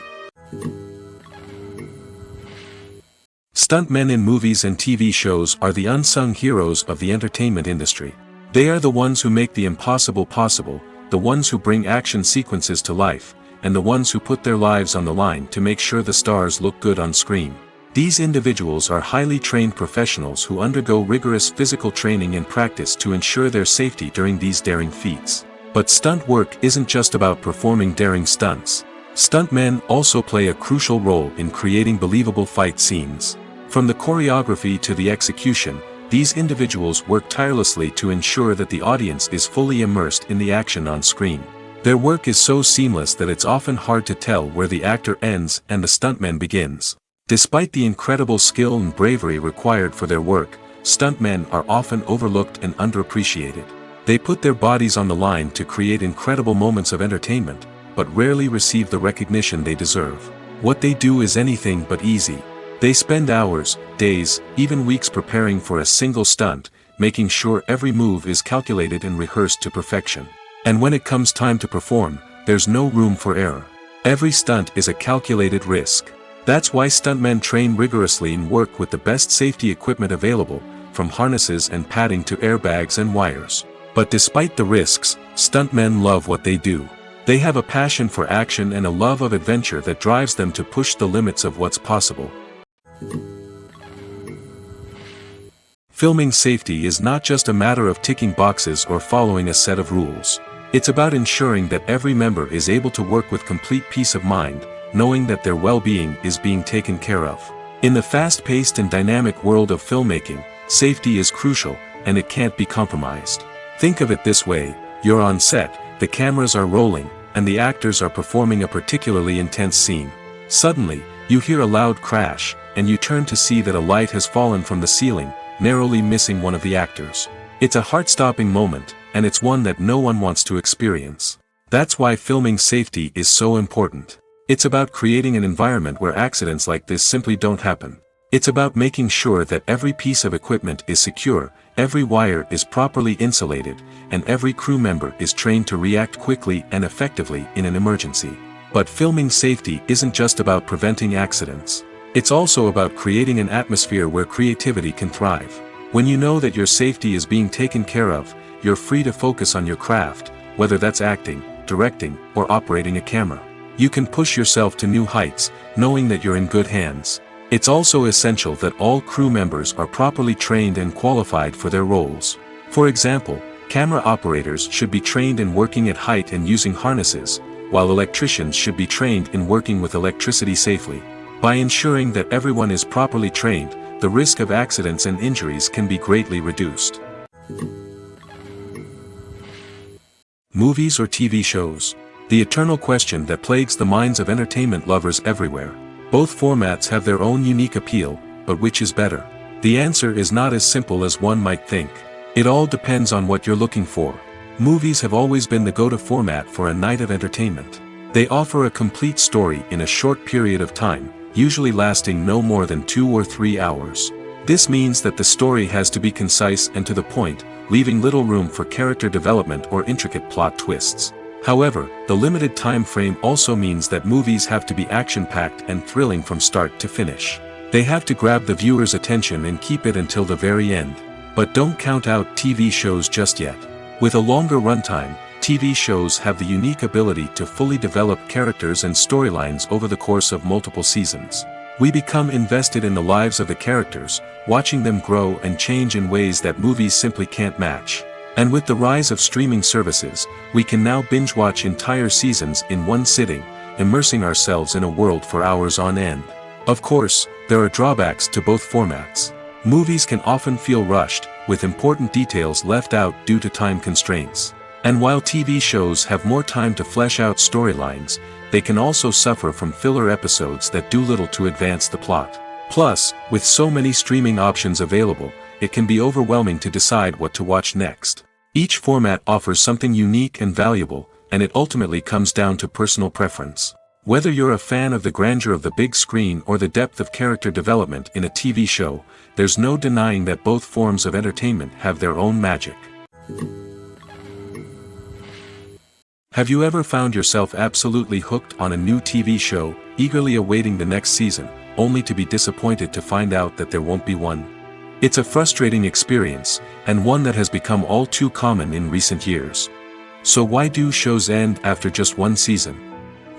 Stuntmen in movies and TV shows are the unsung heroes of the entertainment industry. They are the ones who make the impossible possible, the ones who bring action sequences to life, and the ones who put their lives on the line to make sure the stars look good on screen. These individuals are highly trained professionals who undergo rigorous physical training and practice to ensure their safety during these daring feats. But stunt work isn't just about performing daring stunts. Stuntmen also play a crucial role in creating believable fight scenes. From the choreography to the execution, these individuals work tirelessly to ensure that the audience is fully immersed in the action on screen. Their work is so seamless that it's often hard to tell where the actor ends and the stuntman begins. Despite the incredible skill and bravery required for their work, stuntmen are often overlooked and underappreciated. They put their bodies on the line to create incredible moments of entertainment, but rarely receive the recognition they deserve. What they do is anything but easy. They spend hours, days, even weeks preparing for a single stunt, making sure every move is calculated and rehearsed to perfection. And when it comes time to perform, there's no room for error. Every stunt is a calculated risk. That's why stuntmen train rigorously and work with the best safety equipment available, from harnesses and padding to airbags and wires. But despite the risks, stuntmen love what they do. They have a passion for action and a love of adventure that drives them to push the limits of what's possible. Filming safety is not just a matter of ticking boxes or following a set of rules. It's about ensuring that every member is able to work with complete peace of mind, knowing that their well-being is being taken care of. In the fast-paced and dynamic world of filmmaking, safety is crucial, and it can't be compromised. Think of it this way: you're on set, the cameras are rolling, and the actors are performing a particularly intense scene. Suddenly, you hear a loud crash, and you turn to see that a light has fallen from the ceiling, narrowly missing one of the actors. It's a heart-stopping moment, and it's one that no one wants to experience. That's why filming safety is so important. It's about creating an environment where accidents like this simply don't happen. It's about making sure that every piece of equipment is secure, every wire is properly insulated, and every crew member is trained to react quickly and effectively in an emergency. But filming safety isn't just about preventing accidents. It's also about creating an atmosphere where creativity can thrive. When you know that your safety is being taken care of, you're free to focus on your craft, whether that's acting, directing, or operating a camera. You can push yourself to new heights, knowing that you're in good hands. It's also essential that all crew members are properly trained and qualified for their roles. For example, camera operators should be trained in working at height and using harnesses, while electricians should be trained in working with electricity safely. By ensuring that everyone is properly trained, the risk of accidents and injuries can be greatly reduced. Movies or TV shows? The eternal question that plagues the minds of entertainment lovers everywhere. Both formats have their own unique appeal, but which is better? The answer is not as simple as one might think. It all depends on what you're looking for. Movies have always been the go-to format for a night of entertainment. They offer a complete story in a short period of time, usually lasting no more than 2 or 3 hours. This means that the story has to be concise and to the point, leaving little room for character development or intricate plot twists. However, the limited time frame also means that movies have to be action-packed and thrilling from start to finish. They have to grab the viewer's attention and keep it until the very end. But don't count out TV shows just yet. With a longer runtime, TV shows have the unique ability to fully develop characters and storylines over the course of multiple seasons. We become invested in the lives of the characters, watching them grow and change in ways that movies simply can't match. And with the rise of streaming services, we can now binge-watch entire seasons in one sitting, immersing ourselves in a world for hours on end. Of course, there are drawbacks to both formats. Movies can often feel rushed, with important details left out due to time constraints. And while TV shows have more time to flesh out storylines, they can also suffer from filler episodes that do little to advance the plot. Plus, with so many streaming options available, it can be overwhelming to decide what to watch next. Each format offers something unique and valuable, and it ultimately comes down to personal preference. Whether you're a fan of the grandeur of the big screen or the depth of character development in a TV show, there's no denying that both forms of entertainment have their own magic. Have you ever found yourself absolutely hooked on a new TV show, eagerly awaiting the next season, only to be disappointed to find out that there won't be one? It's a frustrating experience, and one that has become all too common in recent years. So why do shows end after just one season?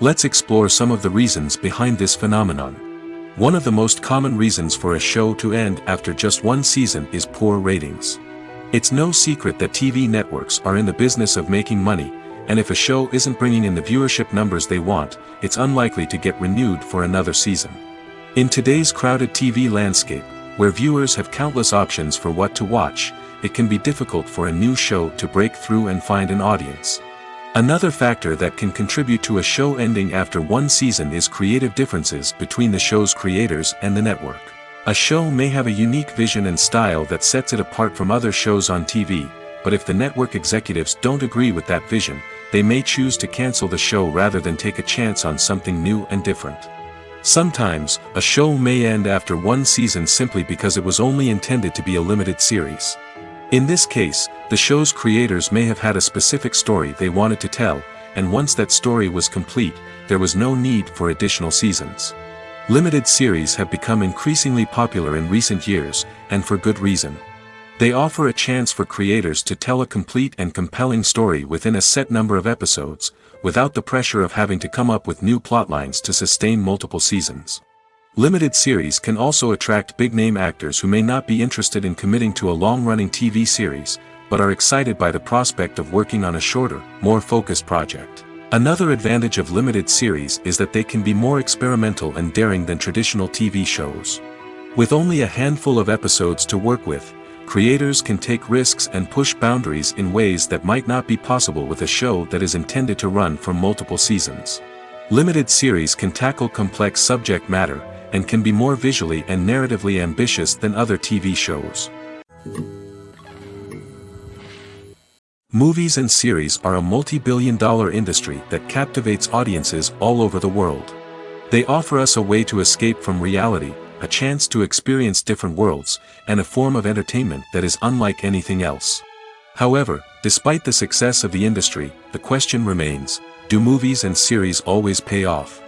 Let's explore some of the reasons behind this phenomenon. One of the most common reasons for a show to end after just one season is poor ratings. It's no secret that TV networks are in the business of making money, and if a show isn't bringing in the viewership numbers they want, it's unlikely to get renewed for another season. In today's crowded TV landscape, where viewers have countless options for what to watch, it can be difficult for a new show to break through and find an audience. Another factor that can contribute to a show ending after one season is creative differences between the show's creators and the network. A show may have a unique vision and style that sets it apart from other shows on TV, but if the network executives don't agree with that vision, they may choose to cancel the show rather than take a chance on something new and different. Sometimes, a show may end after one season simply because it was only intended to be a limited series. In this case, the show's creators may have had a specific story they wanted to tell, and once that story was complete, there was no need for additional seasons. Limited series have become increasingly popular in recent years, and for good reason. They offer a chance for creators to tell a complete and compelling story within a set number of episodes, without the pressure of having to come up with new plotlines to sustain multiple seasons. Limited series can also attract big-name actors who may not be interested in committing to a long-running TV series, but are excited by the prospect of working on a shorter, more focused project. Another advantage of limited series is that they can be more experimental and daring than traditional TV shows. With only a handful of episodes to work with, creators can take risks and push boundaries in ways that might not be possible with a show that is intended to run for multiple seasons. Limited series can tackle complex subject matter, and can be more visually and narratively ambitious than other TV shows. Movies and series are a multi-billion-dollar industry that captivates audiences all over the world. They offer us a way to escape from reality, a chance to experience different worlds, and a form of entertainment that is unlike anything else. However, despite the success of the industry, the question remains, do movies and series always pay off?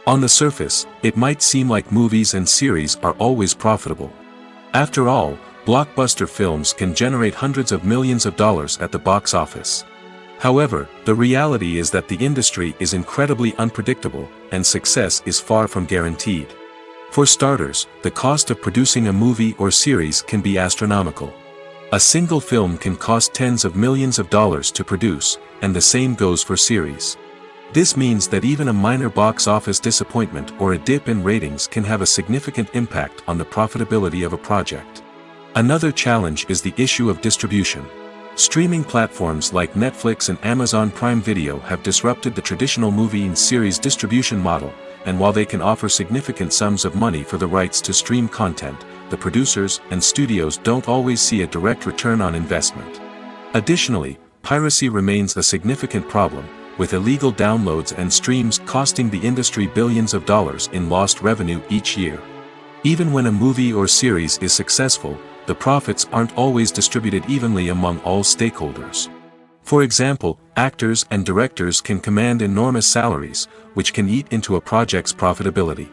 On the surface, it might seem like movies and series are always profitable. After all, blockbuster films can generate hundreds of millions of dollars at the box office. However, the reality is that the industry is incredibly unpredictable, and success is far from guaranteed. For starters, the cost of producing a movie or series can be astronomical. A single film can cost tens of millions of dollars to produce, and the same goes for series. This means that even a minor box office disappointment or a dip in ratings can have a significant impact on the profitability of a project. Another challenge is the issue of distribution. Streaming platforms like Netflix and Amazon Prime Video have disrupted the traditional movie and series distribution model, and while they can offer significant sums of money for the rights to stream content, the producers and studios don't always see a direct return on investment. Additionally, piracy remains a significant problem, with illegal downloads and streams costing the industry billions of dollars in lost revenue each year. Even when a movie or series is successful, the profits aren't always distributed evenly among all stakeholders. For example, actors and directors can command enormous salaries, which can eat into a project's profitability.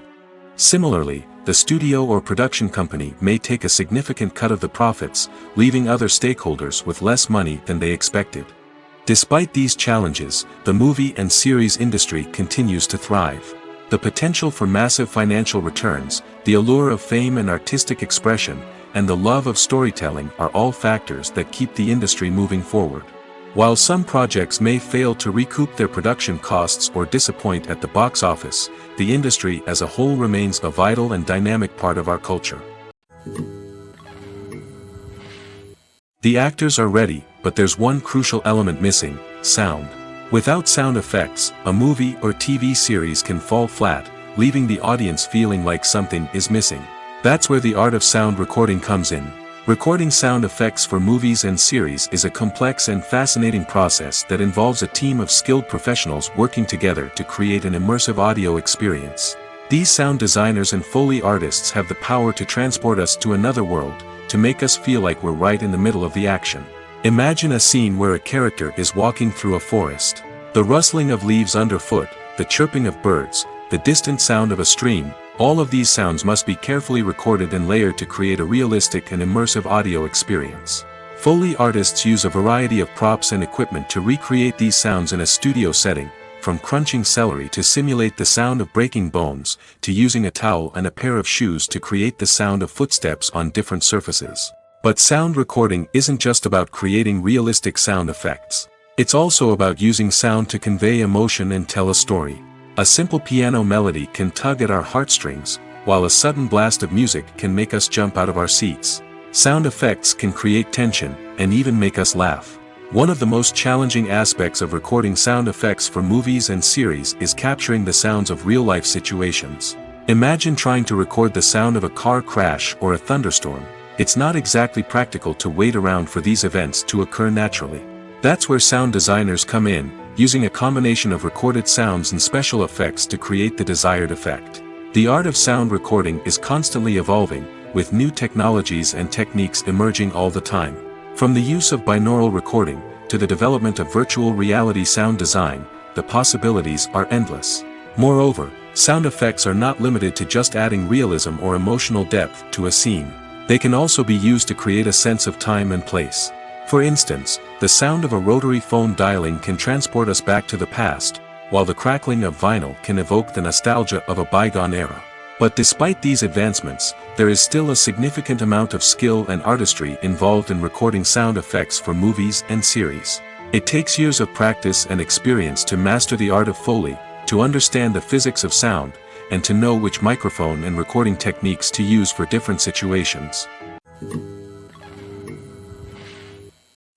Similarly, the studio or production company may take a significant cut of the profits, leaving other stakeholders with less money than they expected. Despite these challenges, the movie and series industry continues to thrive. The potential for massive financial returns, the allure of fame and artistic expression, and the love of storytelling are all factors that keep the industry moving forward. While some projects may fail to recoup their production costs or disappoint at the box office, the industry as a whole remains a vital and dynamic part of our culture. The actors are ready, but there's one crucial element missing: sound. Without sound effects, a movie or TV series can fall flat, leaving the audience feeling like something is missing. That's where the art of sound recording comes in. Recording sound effects for movies and series is a complex and fascinating process that involves a team of skilled professionals working together to create an immersive audio experience. These sound designers and Foley artists have the power to transport us to another world, to make us feel like we're right in the middle of the action. Imagine a scene where a character is walking through a forest. The rustling of leaves underfoot, the chirping of birds, the distant sound of a stream, all of these sounds must be carefully recorded and layered to create a realistic and immersive audio experience. Foley artists use a variety of props and equipment to recreate these sounds in a studio setting, from crunching celery to simulate the sound of breaking bones, to using a towel and a pair of shoes to create the sound of footsteps on different surfaces. But sound recording isn't just about creating realistic sound effects. It's also about using sound to convey emotion and tell a story. A simple piano melody can tug at our heartstrings, while a sudden blast of music can make us jump out of our seats. Sound effects can create tension, and even make us laugh. One of the most challenging aspects of recording sound effects for movies and series is capturing the sounds of real-life situations. Imagine trying to record the sound of a car crash or a thunderstorm. It's not exactly practical to wait around for these events to occur naturally. That's where sound designers come in, using a combination of recorded sounds and special effects to create the desired effect. The art of sound recording is constantly evolving, with new technologies and techniques emerging all the time. From the use of binaural recording, to the development of virtual reality sound design, the possibilities are endless. Moreover, sound effects are not limited to just adding realism or emotional depth to a scene. They can also be used to create a sense of time and place. For instance, the sound of a rotary phone dialing can transport us back to the past, while the crackling of vinyl can evoke the nostalgia of a bygone era. But despite these advancements, there is still a significant amount of skill and artistry involved in recording sound effects for movies and series. It takes years of practice and experience to master the art of Foley, to understand the physics of sound, and to know which microphone and recording techniques to use for different situations.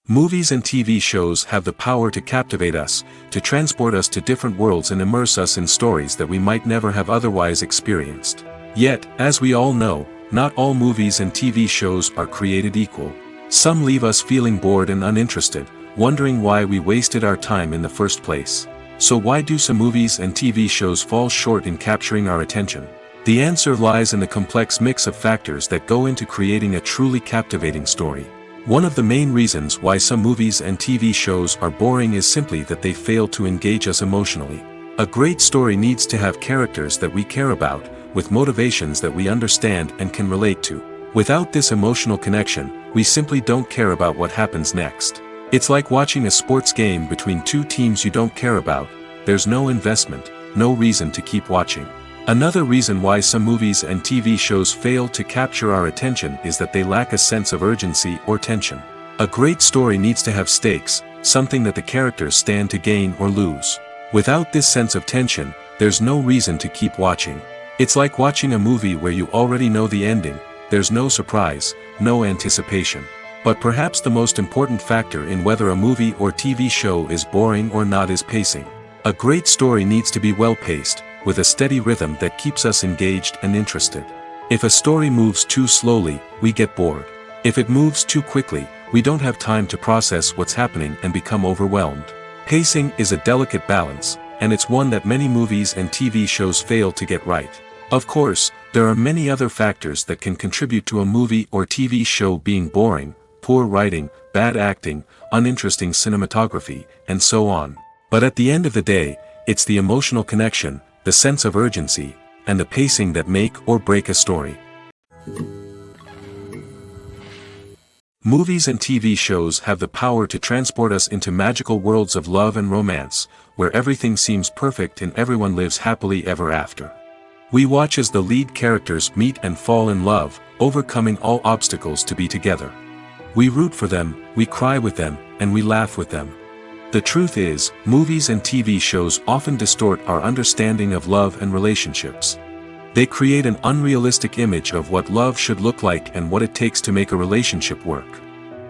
Movies and TV shows have the power to captivate us, to transport us to different worlds and immerse us in stories that we might never have otherwise experienced. Yet, as we all know, not all movies and TV shows are created equal. Some leave us feeling bored and uninterested, wondering why we wasted our time in the first place. So why do some movies and TV shows fall short in capturing our attention? The answer lies in the complex mix of factors that go into creating a truly captivating story. One of the main reasons why some movies and TV shows are boring is simply that they fail to engage us emotionally. A great story needs to have characters that we care about, with motivations that we understand and can relate to. Without this emotional connection, we simply don't care about what happens next. It's like watching a sports game between two teams you don't care about. There's no investment, no reason to keep watching. Another reason why some movies and TV shows fail to capture our attention is that they lack a sense of urgency or tension. A great story needs to have stakes, something that the characters stand to gain or lose. Without this sense of tension, there's no reason to keep watching. It's like watching a movie where you already know the ending. There's no surprise, no anticipation. But perhaps the most important factor in whether a movie or TV show is boring or not is pacing. A great story needs to be well-paced, with a steady rhythm that keeps us engaged and interested. If a story moves too slowly, we get bored. If it moves too quickly, we don't have time to process what's happening and become overwhelmed. Pacing is a delicate balance, and it's one that many movies and TV shows fail to get right. Of course, there are many other factors that can contribute to a movie or TV show being boring: poor writing, bad acting, uninteresting cinematography, and so on. But at the end of the day, it's the emotional connection, the sense of urgency, and the pacing that make or break a story. Movies and TV shows have the power to transport us into magical worlds of love and romance, where everything seems perfect and everyone lives happily ever after. We watch as the lead characters meet and fall in love, overcoming all obstacles to be together. We root for them, we cry with them, and we laugh with them. The truth is, movies and TV shows often distort our understanding of love and relationships. They create an unrealistic image of what love should look like and what it takes to make a relationship work.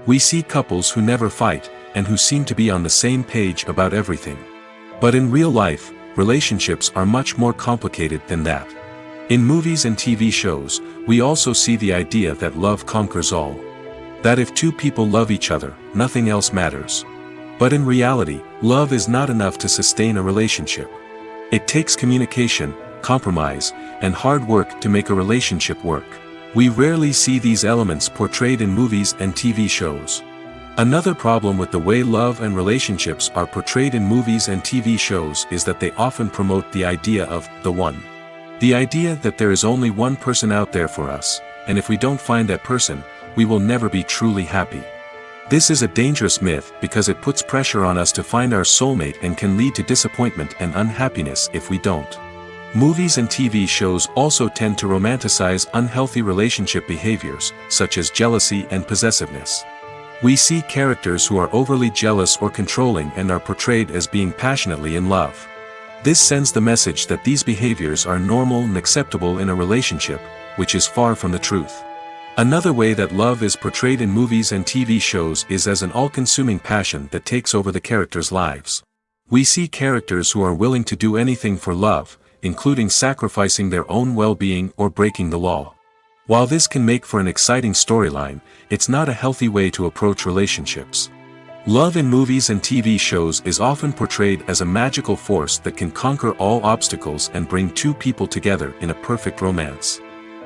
We see couples who never fight, and who seem to be on the same page about everything. But in real life, relationships are much more complicated than that. In movies and TV shows, we also see the idea that love conquers all. That if two people love each other, nothing else matters. But in reality, love is not enough to sustain a relationship. It takes communication, compromise, and hard work to make a relationship work. We rarely see these elements portrayed in movies and TV shows. Another problem with the way love and relationships are portrayed in movies and TV shows is that they often promote the idea of the one. The idea that there is only one person out there for us, and if we don't find that person, we will never be truly happy. This is a dangerous myth because it puts pressure on us to find our soulmate and can lead to disappointment and unhappiness if we don't. Movies and TV shows also tend to romanticize unhealthy relationship behaviors, such as jealousy and possessiveness. We see characters who are overly jealous or controlling and are portrayed as being passionately in love. This sends the message that these behaviors are normal and acceptable in a relationship, which is far from the truth. Another way that love is portrayed in movies and TV shows is as an all-consuming passion that takes over the characters' lives. We see characters who are willing to do anything for love, including sacrificing their own well-being or breaking the law. While this can make for an exciting storyline, it's not a healthy way to approach relationships. Love in movies and TV shows is often portrayed as a magical force that can conquer all obstacles and bring two people together in a perfect romance.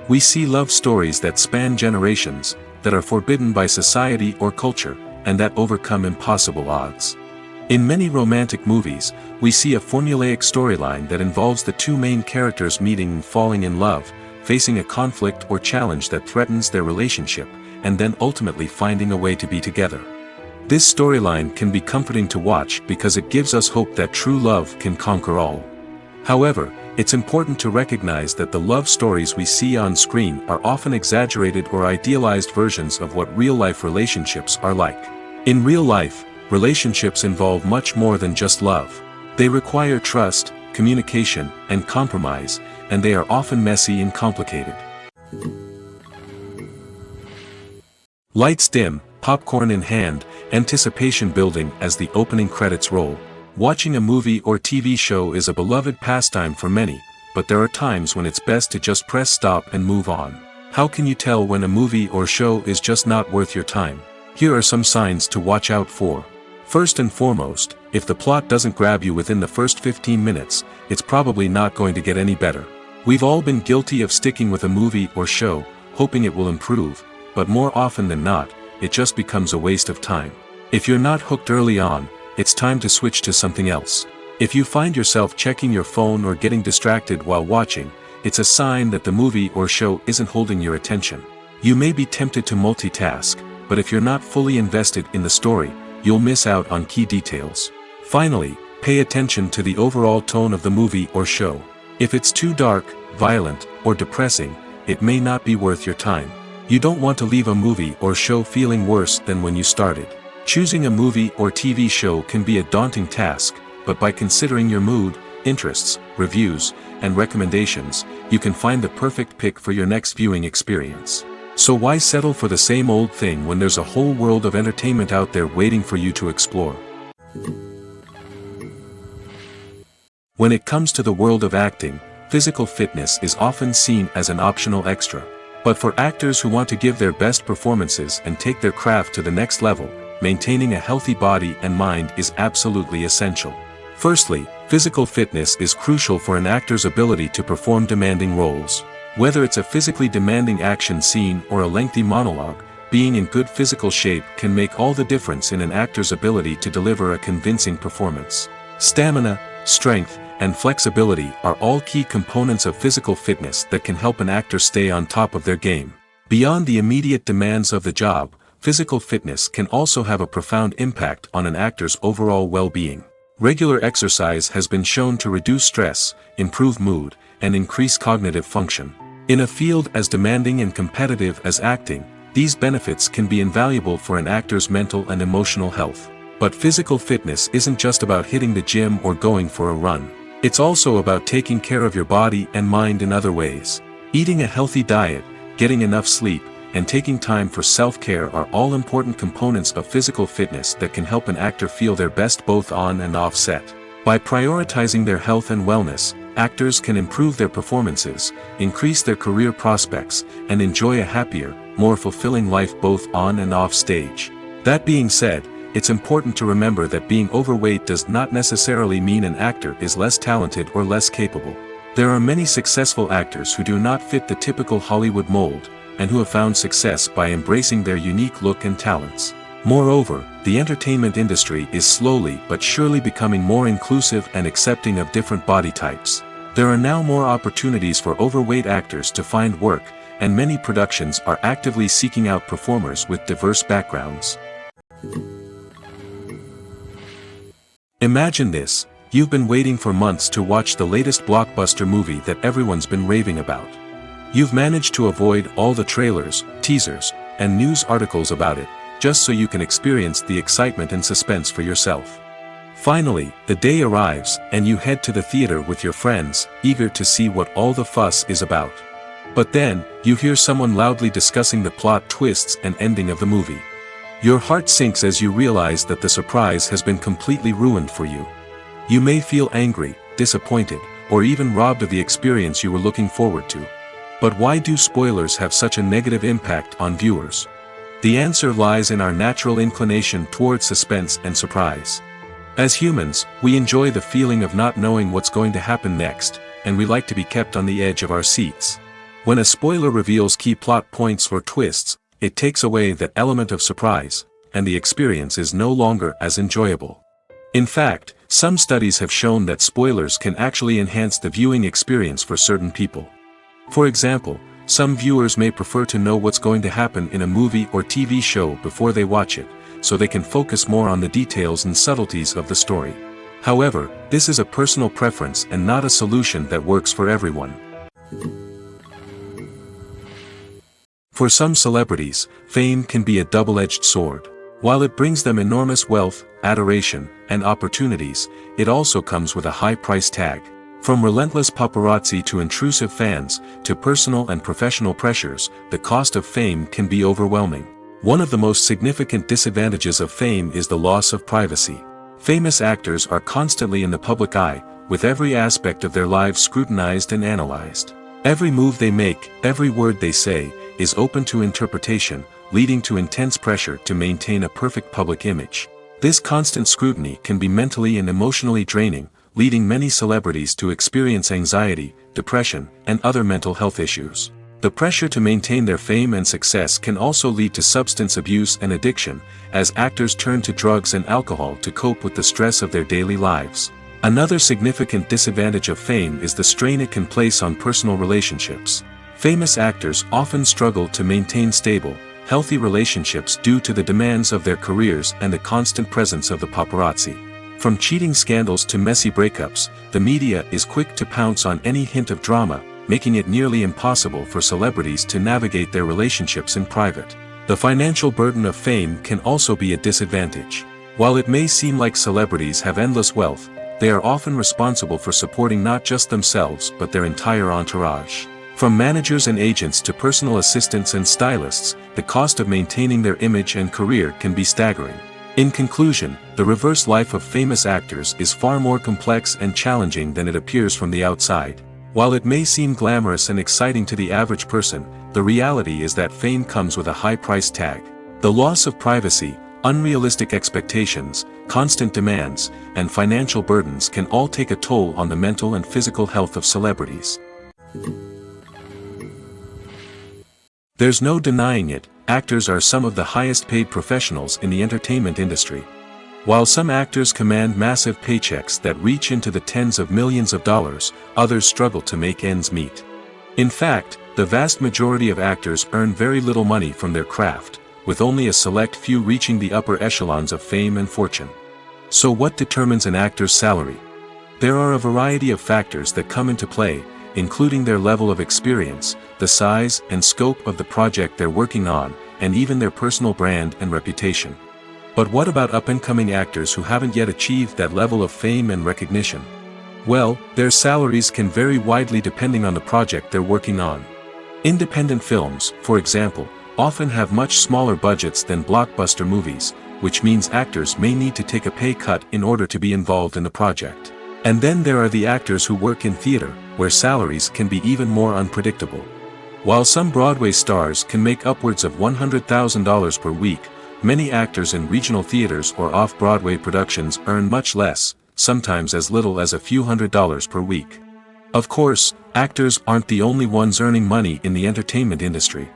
We see love stories that span generations, that are forbidden by society or culture, and that overcome impossible odds. In many romantic movies, we see a formulaic storyline that involves the two main characters meeting and falling in love, facing a conflict or challenge that threatens their relationship, and then ultimately finding a way to be together. This storyline can be comforting to watch because it gives us hope that true love can conquer all. However, it's important to recognize that the love stories we see on screen are often exaggerated or idealized versions of what real-life relationships are like. In real life, relationships involve much more than just love. They require trust, communication, and compromise, and they are often messy and complicated. Lights dim, popcorn in hand, anticipation building as the opening credits roll. Watching a movie or TV show is a beloved pastime for many, but there are times when it's best to just press stop and move on. How can you tell when a movie or show is just not worth your time? Here are some signs to watch out for. First and foremost, if the plot doesn't grab you within the first 15 minutes, it's probably not going to get any better. We've all been guilty of sticking with a movie or show, hoping it will improve, but more often than not, it just becomes a waste of time. If you're not hooked early on, it's time to switch to something else. If you find yourself checking your phone or getting distracted while watching, it's a sign that the movie or show isn't holding your attention. You may be tempted to multitask, but if you're not fully invested in the story, you'll miss out on key details. Finally, pay attention to the overall tone of the movie or show. If it's too dark, violent, or depressing, it may not be worth your time. You don't want to leave a movie or show feeling worse than when you started. Choosing a movie or TV show can be a daunting task, but by considering your mood, interests, reviews, and recommendations, you can find the perfect pick for your next viewing experience. So why settle for the same old thing when there's a whole world of entertainment out there waiting for you to explore? When it comes to the world of acting, physical fitness is often seen as an optional extra. But for actors who want to give their best performances and take their craft to the next level, maintaining a healthy body and mind is absolutely essential. Firstly, physical fitness is crucial for an actor's ability to perform demanding roles. Whether it's a physically demanding action scene or a lengthy monologue, being in good physical shape can make all the difference in an actor's ability to deliver a convincing performance. Stamina, strength, and flexibility are all key components of physical fitness that can help an actor stay on top of their game. Beyond the immediate demands of the job, physical fitness can also have a profound impact on an actor's overall well-being. Regular exercise has been shown to reduce stress, improve mood, and increase cognitive function. In a field as demanding and competitive as acting, these benefits can be invaluable for an actor's mental and emotional health. But physical fitness isn't just about hitting the gym or going for a run. It's also about taking care of your body and mind in other ways. Eating a healthy diet, getting enough sleep, and taking time for self-care are all important components of physical fitness that can help an actor feel their best both on and off set. By prioritizing their health and wellness, actors can improve their performances, increase their career prospects, and enjoy a happier, more fulfilling life both on and off stage. That being said, it's important to remember that being overweight does not necessarily mean an actor is less talented or less capable. There are many successful actors who do not fit the typical Hollywood mold, and who have found success by embracing their unique look and talents. Moreover, the entertainment industry is slowly but surely becoming more inclusive and accepting of different body types. There are now more opportunities for overweight actors to find work, and many productions are actively seeking out performers with diverse backgrounds. Imagine this: you've been waiting for months to watch the latest blockbuster movie that everyone's been raving about. You've managed to avoid all the trailers, teasers, and news articles about it, just so you can experience the excitement and suspense for yourself. Finally, the day arrives, and you head to the theater with your friends, eager to see what all the fuss is about. But then, you hear someone loudly discussing the plot twists and ending of the movie. Your heart sinks as you realize that the surprise has been completely ruined for you. You may feel angry, disappointed, or even robbed of the experience you were looking forward to. But why do spoilers have such a negative impact on viewers? The answer lies in our natural inclination towards suspense and surprise. As humans, we enjoy the feeling of not knowing what's going to happen next, and we like to be kept on the edge of our seats. When a spoiler reveals key plot points or twists, it takes away that element of surprise, and the experience is no longer as enjoyable. In fact, some studies have shown that spoilers can actually enhance the viewing experience for certain people. For example, some viewers may prefer to know what's going to happen in a movie or TV show before they watch it, so they can focus more on the details and subtleties of the story. However, this is a personal preference and not a solution that works for everyone. For some celebrities, fame can be a double-edged sword. While it brings them enormous wealth, adoration, and opportunities, it also comes with a high price tag. From relentless paparazzi to intrusive fans, to personal and professional pressures, the cost of fame can be overwhelming. One of the most significant disadvantages of fame is the loss of privacy. Famous actors are constantly in the public eye, with every aspect of their lives scrutinized and analyzed. Every move they make, every word they say, is open to interpretation, leading to intense pressure to maintain a perfect public image. This constant scrutiny can be mentally and emotionally draining, leading many celebrities to experience anxiety, depression, and other mental health issues. The pressure to maintain their fame and success can also lead to substance abuse and addiction, as actors turn to drugs and alcohol to cope with the stress of their daily lives. Another significant disadvantage of fame is the strain it can place on personal relationships. Famous actors often struggle to maintain stable, healthy relationships due to the demands of their careers and the constant presence of the paparazzi. From cheating scandals to messy breakups, the media is quick to pounce on any hint of drama, making it nearly impossible for celebrities to navigate their relationships in private. The financial burden of fame can also be a disadvantage. While it may seem like celebrities have endless wealth, they are often responsible for supporting not just themselves but their entire entourage. From managers and agents to personal assistants and stylists, the cost of maintaining their image and career can be staggering. In conclusion, the reverse life of famous actors is far more complex and challenging than it appears from the outside. While it may seem glamorous and exciting to the average person, the reality is that fame comes with a high price tag. The loss of privacy, unrealistic expectations, constant demands, and financial burdens can all take a toll on the mental and physical health of celebrities. There's no denying it, actors are some of the highest paid professionals in the entertainment industry. While some actors command massive paychecks that reach into the tens of millions of dollars, others struggle to make ends meet. In fact, the vast majority of actors earn very little money from their craft, with only a select few reaching the upper echelons of fame and fortune. So what determines an actor's salary? There are a variety of factors that come into play, including their level of experience, the size and scope of the project they're working on, and even their personal brand and reputation. But what about up-and-coming actors who haven't yet achieved that level of fame and recognition? Well, their salaries can vary widely depending on the project they're working on. Independent films, for example, often have much smaller budgets than blockbuster movies, which means actors may need to take a pay cut in order to be involved in the project. And then there are the actors who work in theater, where salaries can be even more unpredictable. While some Broadway stars can make upwards of $100,000 per week, many actors in regional theaters or off-Broadway productions earn much less, sometimes as little as a few $100s per week. Of course, actors aren't the only ones earning money in the entertainment industry.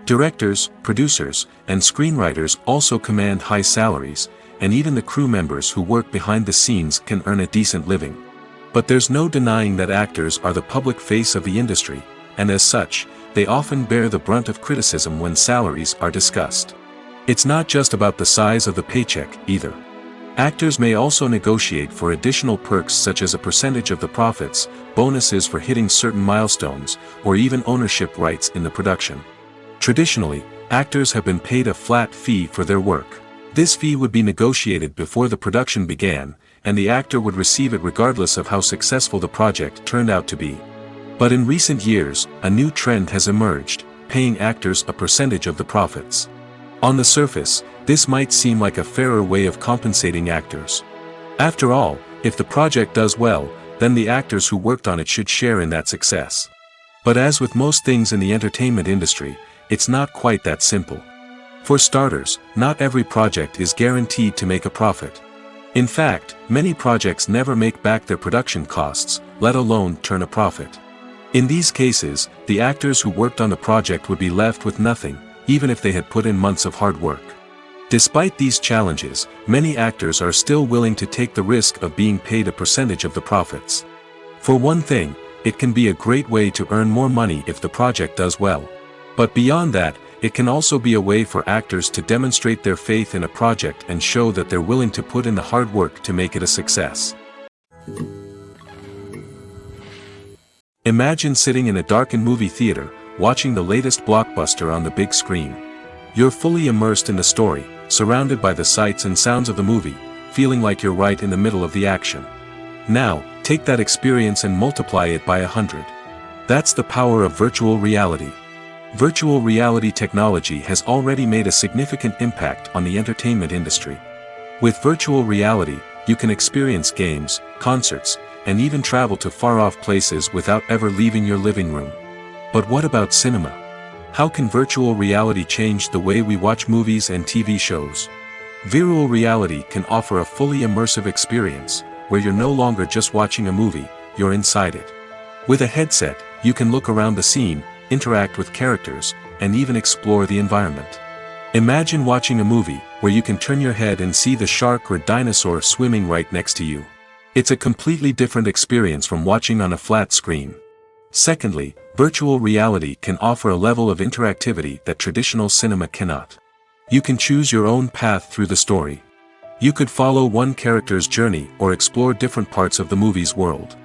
Directors, producers, and screenwriters also command high salaries, and even the crew members who work behind the scenes can earn a decent living. But there's no denying that actors are the public face of the industry, and as such, they often bear the brunt of criticism when salaries are discussed. It's not just about the size of the paycheck, either. Actors may also negotiate for additional perks such as a percentage of the profits, bonuses for hitting certain milestones, or even ownership rights in the production. Traditionally, actors have been paid a flat fee for their work. This fee would be negotiated before the production began, and the actor would receive it regardless of how successful the project turned out to be. But in recent years, a new trend has emerged, paying actors a percentage of the profits. On the surface, this might seem like a fairer way of compensating actors. After all, if the project does well, then the actors who worked on it should share in that success. But as with most things in the entertainment industry, it's not quite that simple. For starters, not every project is guaranteed to make a profit. In fact, many projects never make back their production costs, let alone turn a profit. In these cases, the actors who worked on the project would be left with nothing, even if they had put in months of hard work. Despite these challenges, many actors are still willing to take the risk of being paid a percentage of the profits. For one thing, it can be a great way to earn more money if the project does well. But beyond that, it can also be a way for actors to demonstrate their faith in a project and show that they're willing to put in the hard work to make it a success. Imagine sitting in a darkened movie theater, watching the latest blockbuster on the big screen. You're fully immersed in the story, surrounded by the sights and sounds of the movie, feeling like you're right in the middle of the action. Now, take that experience and multiply it by 100. That's the power of virtual reality. Virtual reality technology has already made a significant impact on the entertainment industry. With virtual reality, you can experience games, concerts, and even travel to far-off places without ever leaving your living room. But what about cinema? How can virtual reality change the way we watch movies and TV shows? Virtual reality can offer a fully immersive experience, where you're no longer just watching a movie, you're inside it. With a headset, you can look around the scene, interact with characters, and even explore the environment. Imagine watching a movie where you can turn your head and see the shark or dinosaur swimming right next to you. It's a completely different experience from watching on a flat screen. Secondly, virtual reality can offer a level of interactivity that traditional cinema cannot. You can choose your own path through the story. You could follow one character's journey or explore different parts of the movie's world.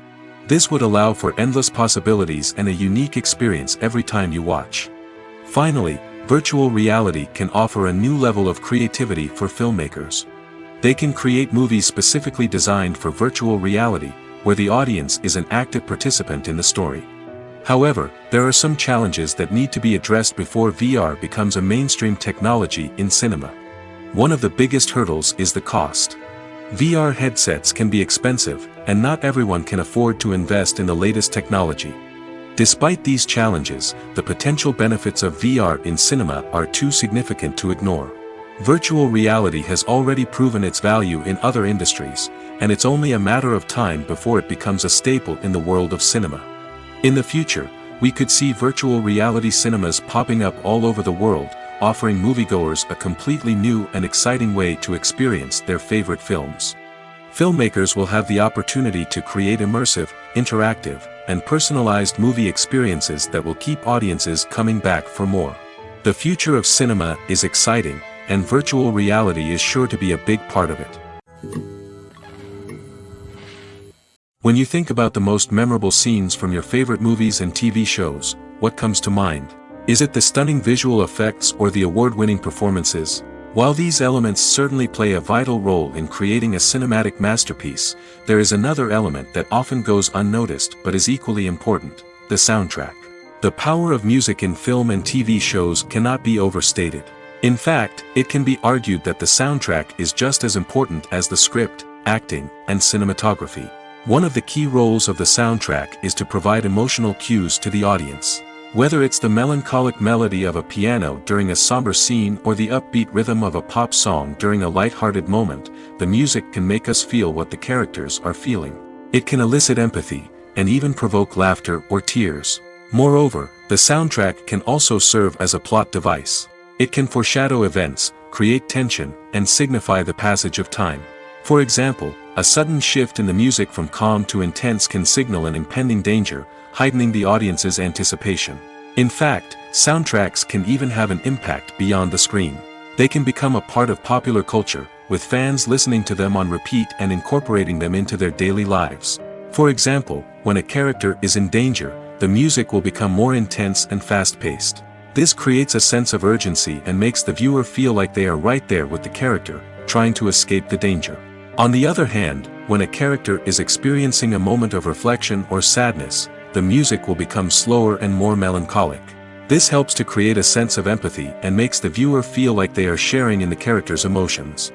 This would allow for endless possibilities and a unique experience every time you watch. Finally, virtual reality can offer a new level of creativity for filmmakers. They can create movies specifically designed for virtual reality, where the audience is an active participant in the story. However, there are some challenges that need to be addressed before VR becomes a mainstream technology in cinema. One of the biggest hurdles is the cost. VR headsets can be expensive, and not everyone can afford to invest in the latest technology. Despite these challenges, the potential benefits of VR in cinema are too significant to ignore. Virtual reality has already proven its value in other industries, and it's only a matter of time before it becomes a staple in the world of cinema. In the future, we could see virtual reality cinemas popping up all over the world, offering moviegoers a completely new and exciting way to experience their favorite films. Filmmakers will have the opportunity to create immersive, interactive, and personalized movie experiences that will keep audiences coming back for more. The future of cinema is exciting, and virtual reality is sure to be a big part of it. When you think about the most memorable scenes from your favorite movies and TV shows, what comes to mind? Is it the stunning visual effects or the award-winning performances? While these elements certainly play a vital role in creating a cinematic masterpiece, there is another element that often goes unnoticed but is equally important: the soundtrack. The power of music in film and TV shows cannot be overstated. In fact, it can be argued that the soundtrack is just as important as the script, acting, and cinematography. One of the key roles of the soundtrack is to provide emotional cues to the audience. Whether it's the melancholic melody of a piano during a somber scene or the upbeat rhythm of a pop song during a light-hearted moment, the music can make us feel what the characters are feeling. It can elicit empathy, and even provoke laughter or tears. Moreover, the soundtrack can also serve as a plot device. It can foreshadow events, create tension, and signify the passage of time. For example, a sudden shift in the music from calm to intense can signal an impending danger, heightening the audience's anticipation. In fact, soundtracks can even have an impact beyond the screen. They can become a part of popular culture, with fans listening to them on repeat and incorporating them into their daily lives. For example, when a character is in danger, the music will become more intense and fast-paced. This creates a sense of urgency and makes the viewer feel like they are right there with the character, trying to escape the danger. On the other hand, when a character is experiencing a moment of reflection or sadness, the music will become slower and more melancholic. This helps to create a sense of empathy and makes the viewer feel like they are sharing in the character's emotions.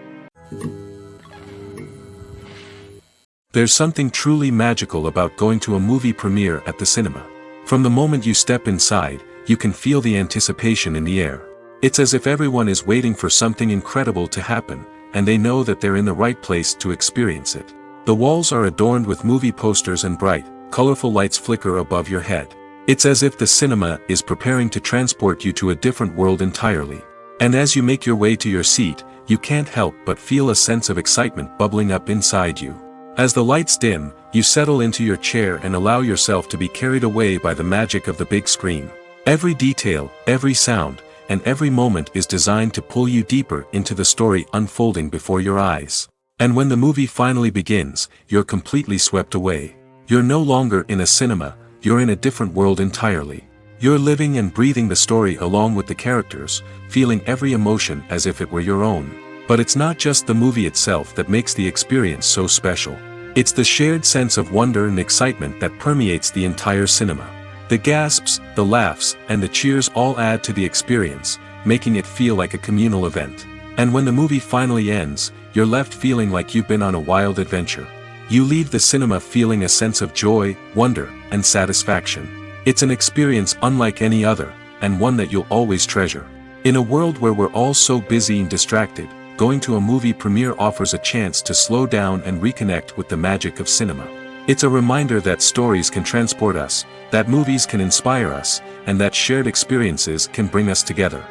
There's something truly magical about going to a movie premiere at the cinema. From the moment you step inside, you can feel the anticipation in the air. It's as if everyone is waiting for something incredible to happen, and they know that they're in the right place to experience it. The walls are adorned with movie posters and bright, colorful lights flicker above your head. It's as if the cinema is preparing to transport you to a different world entirely. And as you make your way to your seat, you can't help but feel a sense of excitement bubbling up inside you. As the lights dim, you settle into your chair and allow yourself to be carried away by the magic of the big screen. Every detail, every sound, and every moment is designed to pull you deeper into the story unfolding before your eyes. And when the movie finally begins, you're completely swept away. You're no longer in a cinema, you're in a different world entirely. You're living and breathing the story along with the characters, feeling every emotion as if it were your own. But it's not just the movie itself that makes the experience so special. It's the shared sense of wonder and excitement that permeates the entire cinema. The gasps, the laughs, and the cheers all add to the experience, making it feel like a communal event. And when the movie finally ends, you're left feeling like you've been on a wild adventure. You leave the cinema feeling a sense of joy, wonder, and satisfaction. It's an experience unlike any other, and one that you'll always treasure. In a world where we're all so busy and distracted, going to a movie premiere offers a chance to slow down and reconnect with the magic of cinema. It's a reminder that stories can transport us, that movies can inspire us, and that shared experiences can bring us together.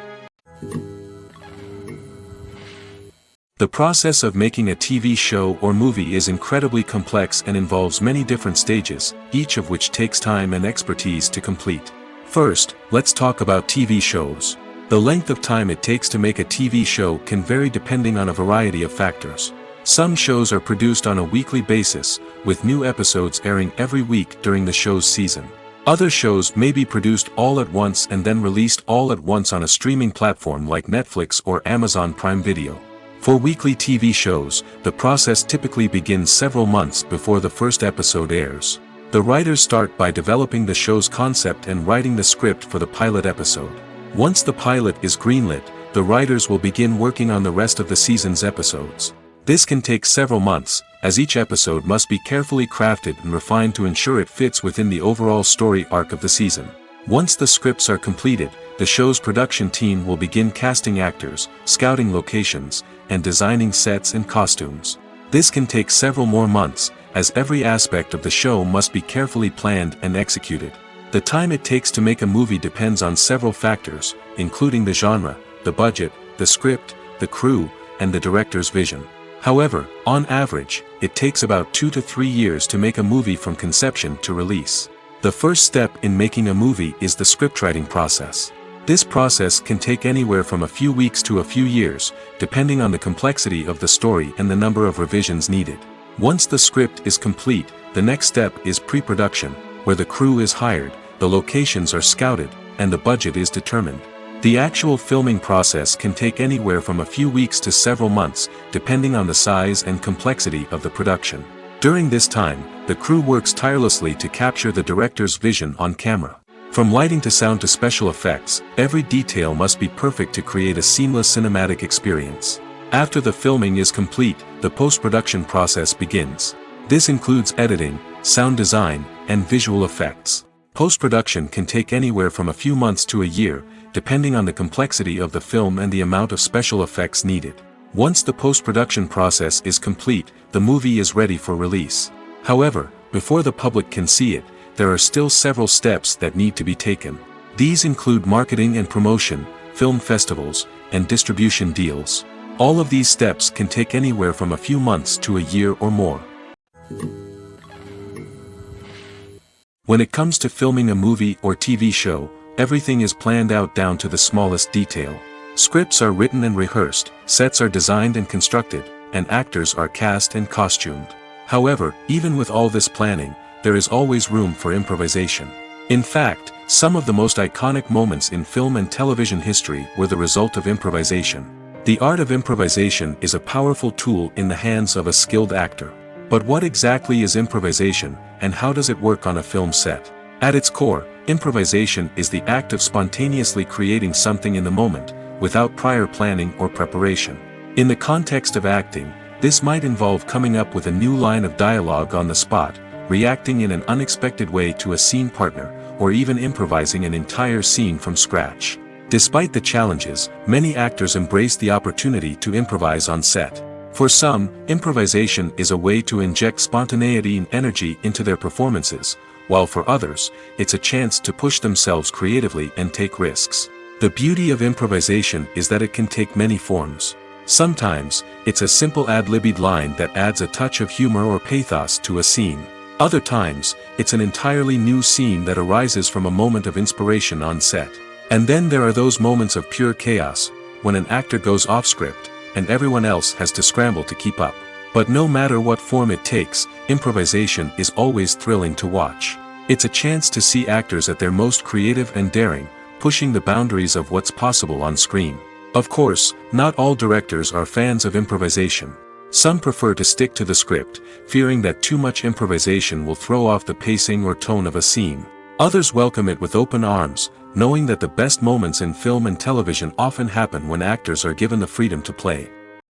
The process of making a TV show or movie is incredibly complex and involves many different stages, each of which takes time and expertise to complete. First, let's talk about TV shows. The length of time it takes to make a TV show can vary depending on a variety of factors. Some shows are produced on a weekly basis, with new episodes airing every week during the show's season. Other shows may be produced all at once and then released all at once on a streaming platform like Netflix or Amazon Prime Video. For weekly TV shows, the process typically begins several months before the first episode airs. The writers start by developing the show's concept and writing the script for the pilot episode. Once the pilot is greenlit, the writers will begin working on the rest of the season's episodes. This can take several months, as each episode must be carefully crafted and refined to ensure it fits within the overall story arc of the season. Once the scripts are completed, the show's production team will begin casting actors, scouting locations, and designing sets and costumes. This can take several more months, as every aspect of the show must be carefully planned and executed. The time it takes to make a movie depends on several factors, including the genre, the budget, the script, the crew, and the director's vision. However, on average, it takes about 2 to 3 years to make a movie from conception to release. The first step in making a movie is the scriptwriting process. This process can take anywhere from a few weeks to a few years, depending on the complexity of the story and the number of revisions needed. Once the script is complete, the next step is pre-production, where the crew is hired, the locations are scouted, and the budget is determined. The actual filming process can take anywhere from a few weeks to several months, depending on the size and complexity of the production. During this time, the crew works tirelessly to capture the director's vision on camera. From lighting to sound to special effects, every detail must be perfect to create a seamless cinematic experience. After the filming is complete, the post-production process begins. This includes editing, sound design, and visual effects. Post-production can take anywhere from a few months to a year, depending on the complexity of the film and the amount of special effects needed. Once the post-production process is complete, the movie is ready for release. However, before the public can see it, there are still several steps that need to be taken. These include marketing and promotion, film festivals, and distribution deals. All of these steps can take anywhere from a few months to a year or more. When it comes to filming a movie or TV show, everything is planned out down to the smallest detail. Scripts are written and rehearsed, sets are designed and constructed, and actors are cast and costumed. However, even with all this planning, there is always room for improvisation. In fact, some of the most iconic moments in film and television history were the result of improvisation. The art of improvisation is a powerful tool in the hands of a skilled actor. But what exactly is improvisation, and how does it work on a film set? At its core, improvisation is the act of spontaneously creating something in the moment, without prior planning or preparation. In the context of acting, this might involve coming up with a new line of dialogue on the spot, reacting in an unexpected way to a scene partner, or even improvising an entire scene from scratch. Despite the challenges, many actors embrace the opportunity to improvise on set. For some, improvisation is a way to inject spontaneity and energy into their performances, while for others, it's a chance to push themselves creatively and take risks. The beauty of improvisation is that it can take many forms. Sometimes, it's a simple ad-libbed line that adds a touch of humor or pathos to a scene. Other times, it's an entirely new scene that arises from a moment of inspiration on set. And then there are those moments of pure chaos, when an actor goes off script, and everyone else has to scramble to keep up. But no matter what form it takes, improvisation is always thrilling to watch. It's a chance to see actors at their most creative and daring, pushing the boundaries of what's possible on screen. Of course, not all directors are fans of improvisation. Some prefer to stick to the script, fearing that too much improvisation will throw off the pacing or tone of a scene. Others welcome it with open arms, knowing that the best moments in film and television often happen when actors are given the freedom to play.